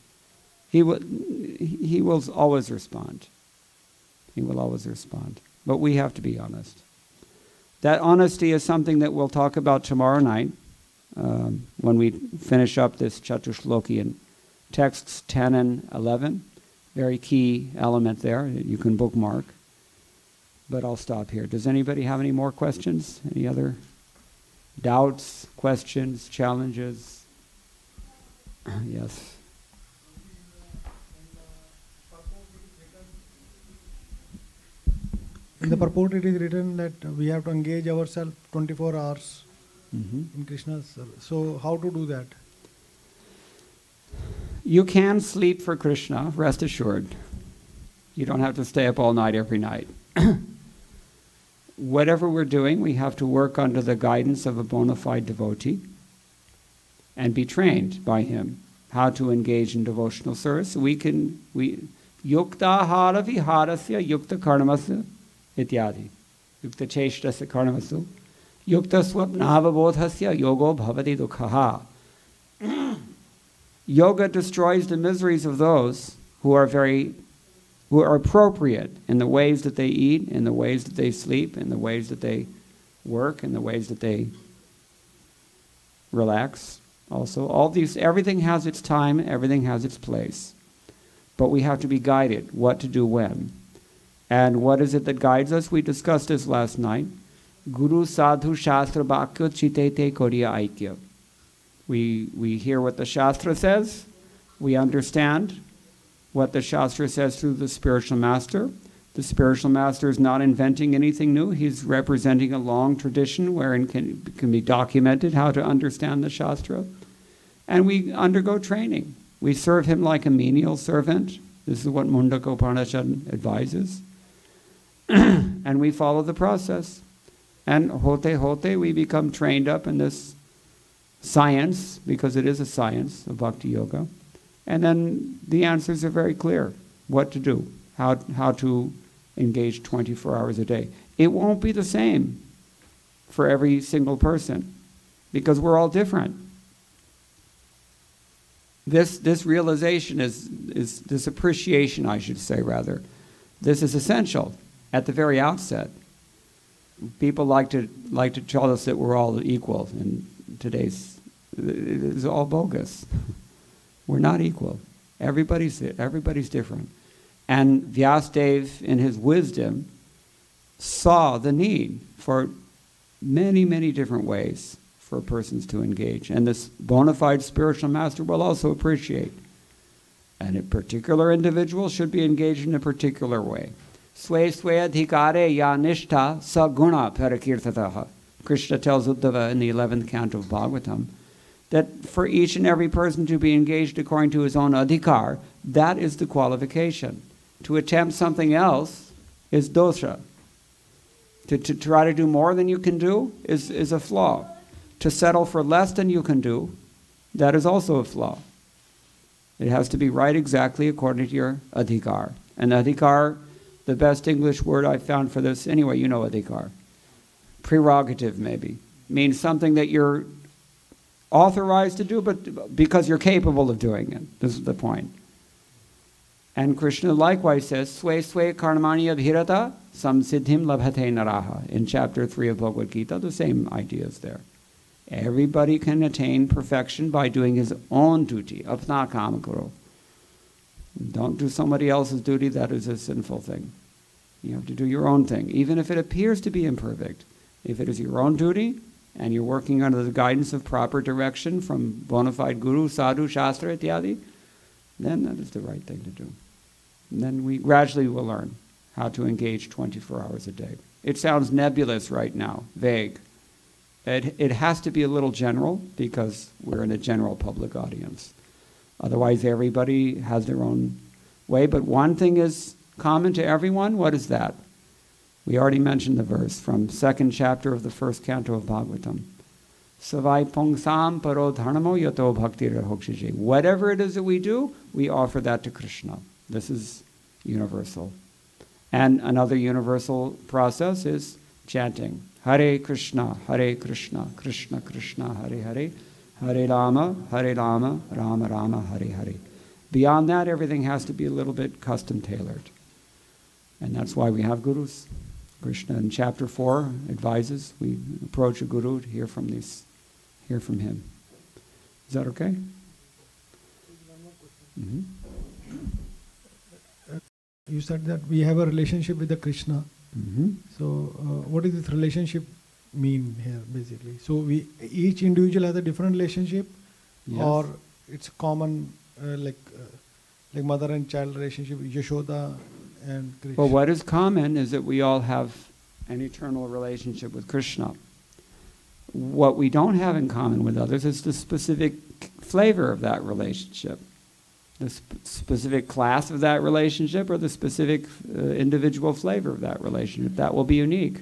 always respond. He will always respond. But we have to be honest. That honesty is something that we'll talk about tomorrow night when we finish up this Chatushlokian texts 10 and 11. Very key element there. You can bookmark. But I'll stop here. Does anybody have any more questions? Any other doubts, questions, challenges? Yes. In the purport it is written that we have to engage ourselves 24 hours in Krishna's service. So how to do that? You can sleep for Krishna, rest assured. You don't have to stay up all night every night. Whatever we're doing, we have to work under the guidance of a bona fide devotee and be trained by him how to engage in devotional service. Yukta hara viharasya yukta karnamasya ityadi. Yukta cheshtasya karnamasya yukta swapnavabodhasya yogo bhavati dukhaha. Yoga destroys the miseries of those who are appropriate in the ways that they eat, in the ways that they sleep, in the ways that they work, in the ways that they relax. Also, everything has its time, everything has its place. But we have to be guided what to do when. And what is it that guides us? We discussed this last night. Guru sadhu shastra bhakya chitete koriya aikya. We hear what the Shastra says, we understand, what the Shastra says through the spiritual master. The spiritual master is not inventing anything new. He's representing a long tradition wherein can be documented how to understand the Shastra. And we undergo training. We serve him like a menial servant. This is what Mundaka Upanishad advises. And we follow the process. And hote, we become trained up in this science, because it is a science of Bhakti Yoga. And then the answers are very clear. What to do, how to engage 24 hours a day. It won't be the same for every single person, because we're all different. This realization is this appreciation, I should say, rather. This is essential at the very outset. People like to tell us that we're all equal in today's. It's all bogus. We're not equal. Everybody's different. And Vyasadeva, in his wisdom, saw the need for many, many different ways for persons to engage. And this bona fide spiritual master will also appreciate. And a particular individual should be engaged in a particular way. Swe adhikare ya nishtha sa guna parakirtataha. Krishna tells Uddhava in the 11th canto of Bhagavatam that for each and every person to be engaged according to his own adhikar, that is the qualification. To attempt something else is dosha. To try to do more than you can do is a flaw. To settle for less than you can do, that is also a flaw. It has to be right exactly according to your adhikar. And adhikar, the best English word I found for this, anyway, you know adhikar. Prerogative, maybe. Means something that you're authorized to do, but because you're capable of doing it. This is the point. And Krishna likewise says, Swe karmani abhirata samsiddhim labhate naraha. In chapter 3 of Bhagavad-Gita, the same idea is there. Everybody can attain perfection by doing his own duty. Apna kam karo. Don't do somebody else's duty, that is a sinful thing. You have to do your own thing, even if it appears to be imperfect. If it is your own duty, and you're working under the guidance of proper direction from bona fide guru, sadhu, shastra, ityadi, then that is the right thing to do. And then we gradually will learn how to engage 24 hours a day. It sounds nebulous right now, vague. It has to be a little general, because we're in a general public audience. Otherwise, everybody has their own way. But one thing is common to everyone. What is that? We already mentioned the verse from 2nd chapter of the 1st canto of Bhagavatam. Savai pongsam paro dharnamo yato bhakti rahokshije. Whatever it is that we do, we offer that to Krishna. This is universal. And another universal process is chanting. Hare Krishna, Krishna Krishna, Hare Hare, Hare Rama, Rama Rama, Hare Hare. Beyond that, everything has to be a little bit custom tailored. And that's why we have gurus. Krishna in chapter 4 advises we approach a guru to hear from him. Is that okay? Mm-hmm. You said that we have a relationship with the Krishna. Mm-hmm. So what does this relationship mean here, basically? So each individual has a different relationship, yes. Or it's common, like mother and child relationship, Yashoda and Krishna. Well, what is common is that we all have an eternal relationship with Krishna. What we don't have in common with others is the specific flavor of that relationship, the specific class of that relationship, or the specific individual flavor of that relationship. That will be unique.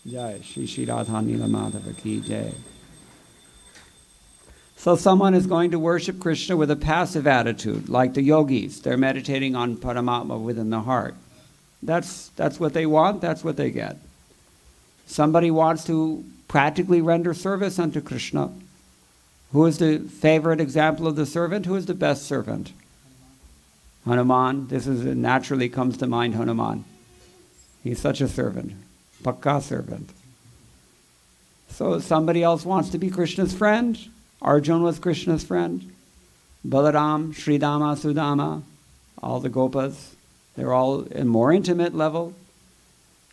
Jai Shri Shri Radha Nila Madhava Ki Jai. So someone is going to worship Krishna with a passive attitude, like the yogis. They're meditating on Paramatma within the heart. That's what they want, that's what they get. Somebody wants to practically render service unto Krishna. Who is the favorite example of the servant? Who is the best servant? Hanuman. This is naturally comes to mind, Hanuman. He's such a servant. Pakka servant. So somebody else wants to be Krishna's friend. Arjuna was Krishna's friend. Balaram, Sridama, Sudama, all the Gopas, they're all in more intimate level.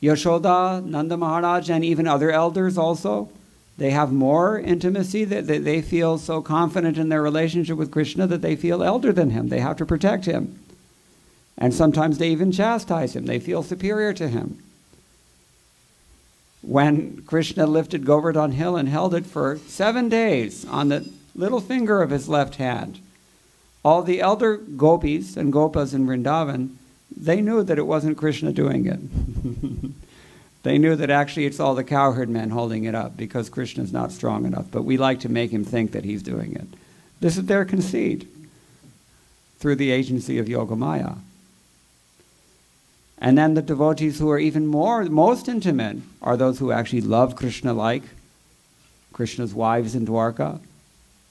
Yashoda, Nanda Maharaj, and even other elders also, They have more intimacy, that they feel so confident in their relationship with Krishna that they feel elder than him. They have to protect him. And sometimes they even chastise him. They feel superior to him. When Krishna lifted Govardhan Hill and held it for 7 days on the little finger of his left hand, all the elder gopis and gopas in Vrindavan, they knew that it wasn't Krishna doing it. They knew that actually it's all the cowherd men holding it up because Krishna's not strong enough. But we like to make him think that he's doing it. This is their conceit through the agency of Yogamaya. And then the devotees who are even most intimate are those who actually love Krishna, like Krishna's wives in Dwarka,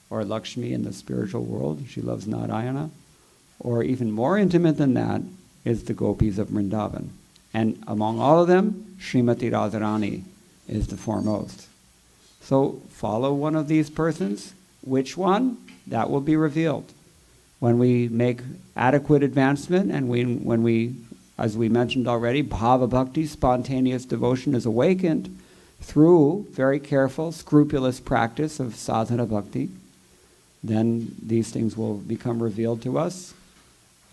or Lakshmi in the spiritual world. She loves Narayana. Or even more intimate than that is the gopis of Vrindavan. And among all of them, Srimati Radharani is the foremost. So follow one of these persons. Which one? That will be revealed. When we make adequate advancement and when we, as we mentioned already, bhava bhakti, spontaneous devotion, is awakened through very careful, scrupulous practice of sadhana bhakti, then these things will become revealed to us,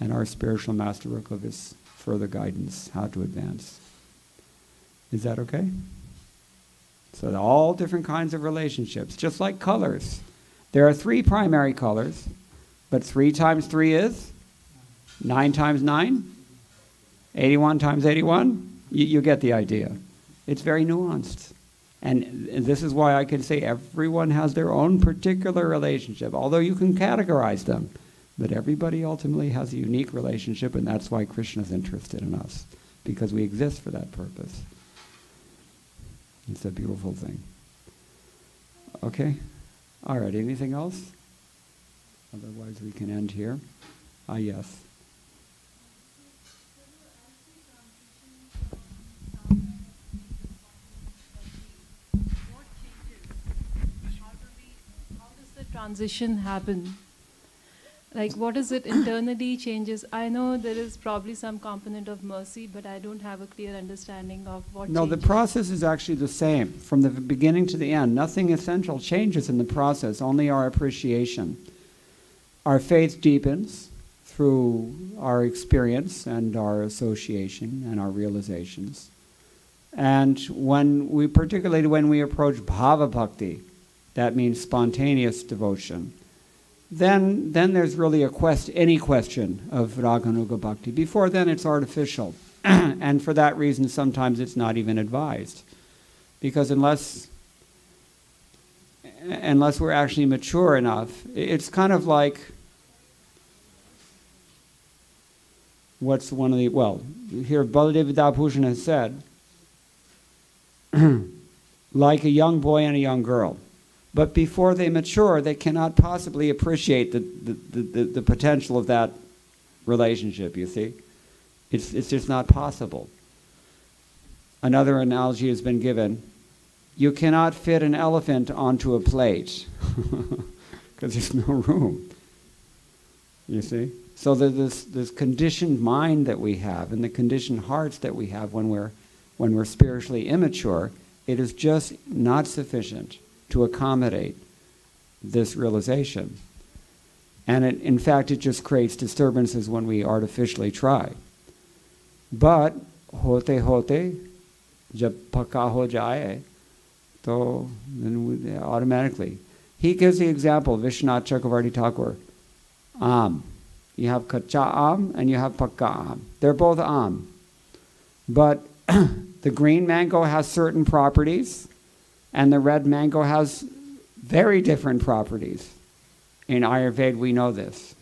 and our spiritual master will give us further guidance how to advance. Is that okay? So all different kinds of relationships, just like colors. There are 3 primary colors, but 3 times 3 is 9 times 9, 81 times 81. You get the idea. It's very nuanced. And this is why I can say everyone has their own particular relationship, although you can categorize them. But everybody ultimately has a unique relationship, and that's why Krishna is interested in us, because we exist for that purpose. It's a beautiful thing. Okay? All right, anything else? Otherwise we can end here. Yes. How does the transition happen? Like, what is it internally changes? I know there is probably some component of mercy, but I don't have a clear understanding of what No, changes. the process is actually the same from the beginning to the end. Nothing essential changes in the process, only our appreciation. Our faith deepens through our experience and our association and our realizations. And particularly when we approach bhava bhakti, that means spontaneous devotion, then there's really any question of raganuga bhakti. Before then, it's artificial. And for that reason, sometimes it's not even advised. Because unless we're actually mature enough, it's kind of like, what's one of the, well, here Baladev Vidabhushan has said, like a young boy and a young girl. But before they mature, they cannot possibly appreciate the potential of that relationship, you see. It's just not possible. Another analogy has been given. You cannot fit an elephant onto a plate because there's no room, you see. So there's this conditioned mind that we have and the conditioned hearts that we have when we're spiritually immature, it is just not sufficient to accommodate this realization. And in fact, it just creates disturbances when we artificially try. But, hote, jab pakka ho jaye, so then automatically. He gives the example, Vishwanath Chakravarti Thakur, am. You have kacha am and you have pakka am. They're both am. But the green mango has certain properties, and the red mango has very different properties. In Ayurveda, we know this.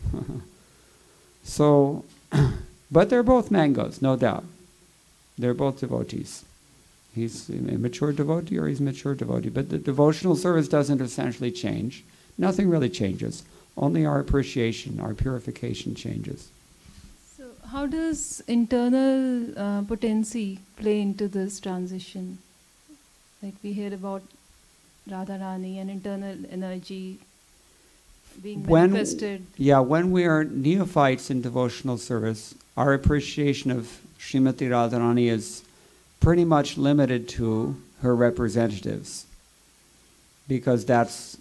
So, but they're both mangoes, no doubt. They're both devotees. He's a mature devotee or he's a mature devotee. But the devotional service doesn't essentially change. Nothing really changes. Only our appreciation, our purification changes. So how does internal potency play into this transition? Like we hear about Radharani and internal energy being manifested. Yeah, when we are neophytes in devotional service, our appreciation of Srimati Radharani is pretty much limited to her representatives. because that's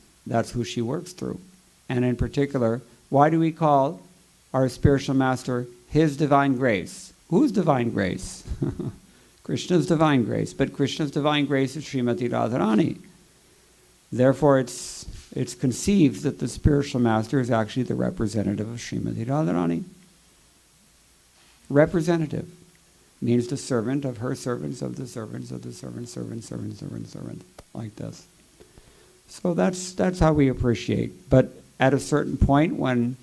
who she works through. And in particular, why do we call our spiritual master His Divine Grace? Whose Divine Grace? Krishna's Divine Grace. But Krishna's Divine Grace is Srimati Radharani. Therefore, it's conceived that the spiritual master is actually the representative of Srimati Radharani. Representative means the servant of her servants, of the servants, of the servant, servant, like this. So that's how we appreciate. But at a certain point, when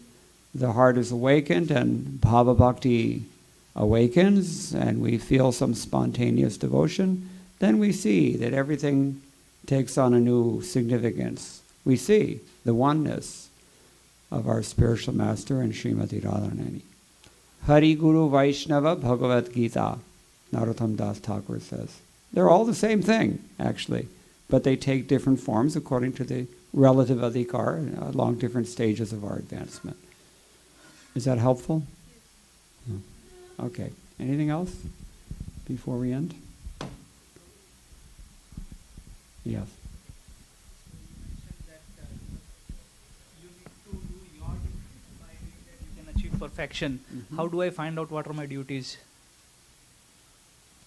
the heart is awakened and Bhava Bhakti awakens and we feel some spontaneous devotion, then we see that everything takes on a new significance. We see the oneness of our spiritual master and Srimati Radharani. Hari Guru Vaishnava Bhagavad-Gita, Narottam Das Thakur says. They're all the same thing, actually, but they take different forms according to the relative adhikar along different stages of our advancement. Is that helpful? Yeah. Okay. Anything else before we end? Yes. Perfection. How do I find out what are my duties?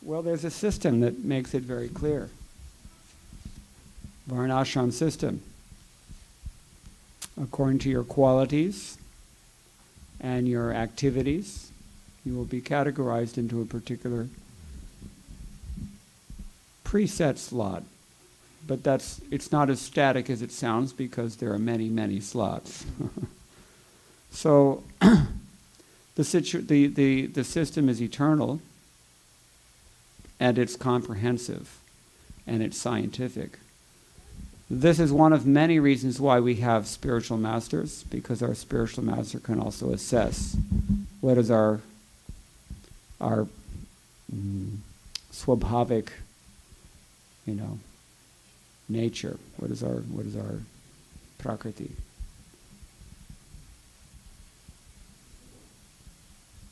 Well, there's a system that makes it very clear. Varnashram system. According to your qualities and your activities, you will be categorized into a particular preset slot. But it's not as static as it sounds because there are many, many slots. So the system is eternal, and it's comprehensive, and it's scientific. This is one of many reasons why we have spiritual masters, because our spiritual master can also assess what is our swabhavik, nature. What is our prakriti.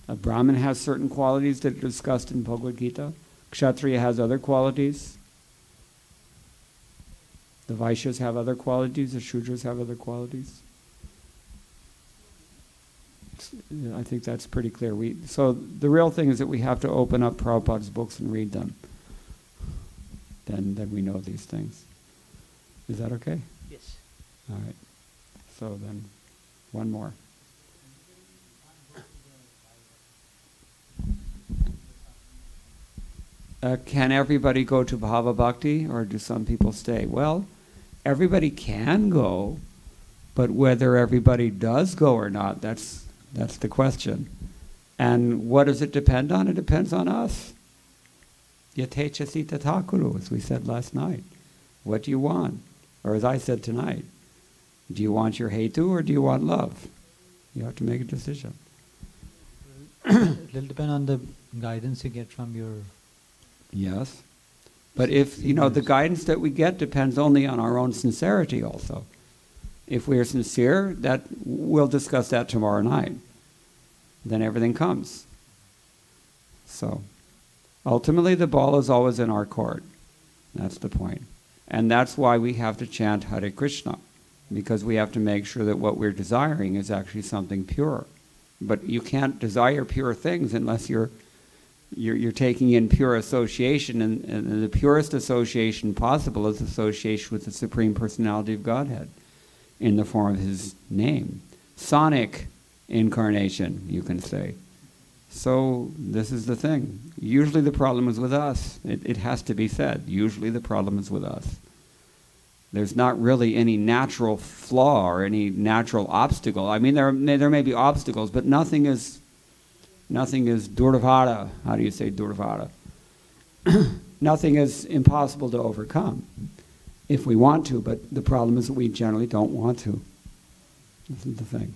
A Brahmin has certain qualities that are discussed in Bhagavad-Gita. Kshatriya has other qualities. The Vaishyas have other qualities. The Shudras have other qualities. I think that's pretty clear. So the real thing is that we have to open up Prabhupada's books and read them. Then we know these things. Is that okay? Yes. All right. So then, one more. Can everybody go to Bhava Bhakti, or do some people stay? Well, everybody can go, but whether everybody does go or not, that's the question. And what does it depend on? It depends on us. Yatecha sita takuru, as we said last night. What do you want? Or as I said tonight, do you want your hetu or do you want love? You have to make a decision. It'll depend on the guidance you get from your... Yes. But if, the guidance that we get depends only on our own sincerity also. If we are sincere, we'll discuss that tomorrow night. Then everything comes. So, ultimately the ball is always in our court. That's the point. And that's why we have to chant Hare Krishna, because we have to make sure that what we're desiring is actually something pure. But you can't desire pure things unless you're taking in pure association, and the purest association possible is association with the Supreme Personality of Godhead in the form of His name. Sonic incarnation, you can say. So this is the thing. Usually the problem is with us. It has to be said. Usually the problem is with us. There's not really any natural flaw or any natural obstacle. I mean, there may be obstacles, but nothing is durvara. How do you say durvara? Nothing is impossible to overcome if we want to, but the problem is that we generally don't want to. This is the thing.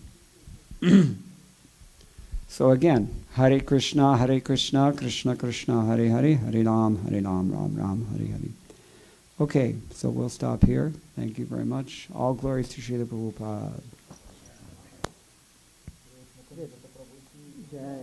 So again, Hare Krishna, Krishna Krishna, Hare Hare, Hare Ram, Ram Ram, Hare Hare. Okay, so we'll stop here. Thank you very much. All glories to Srila Prabhupada. Jai.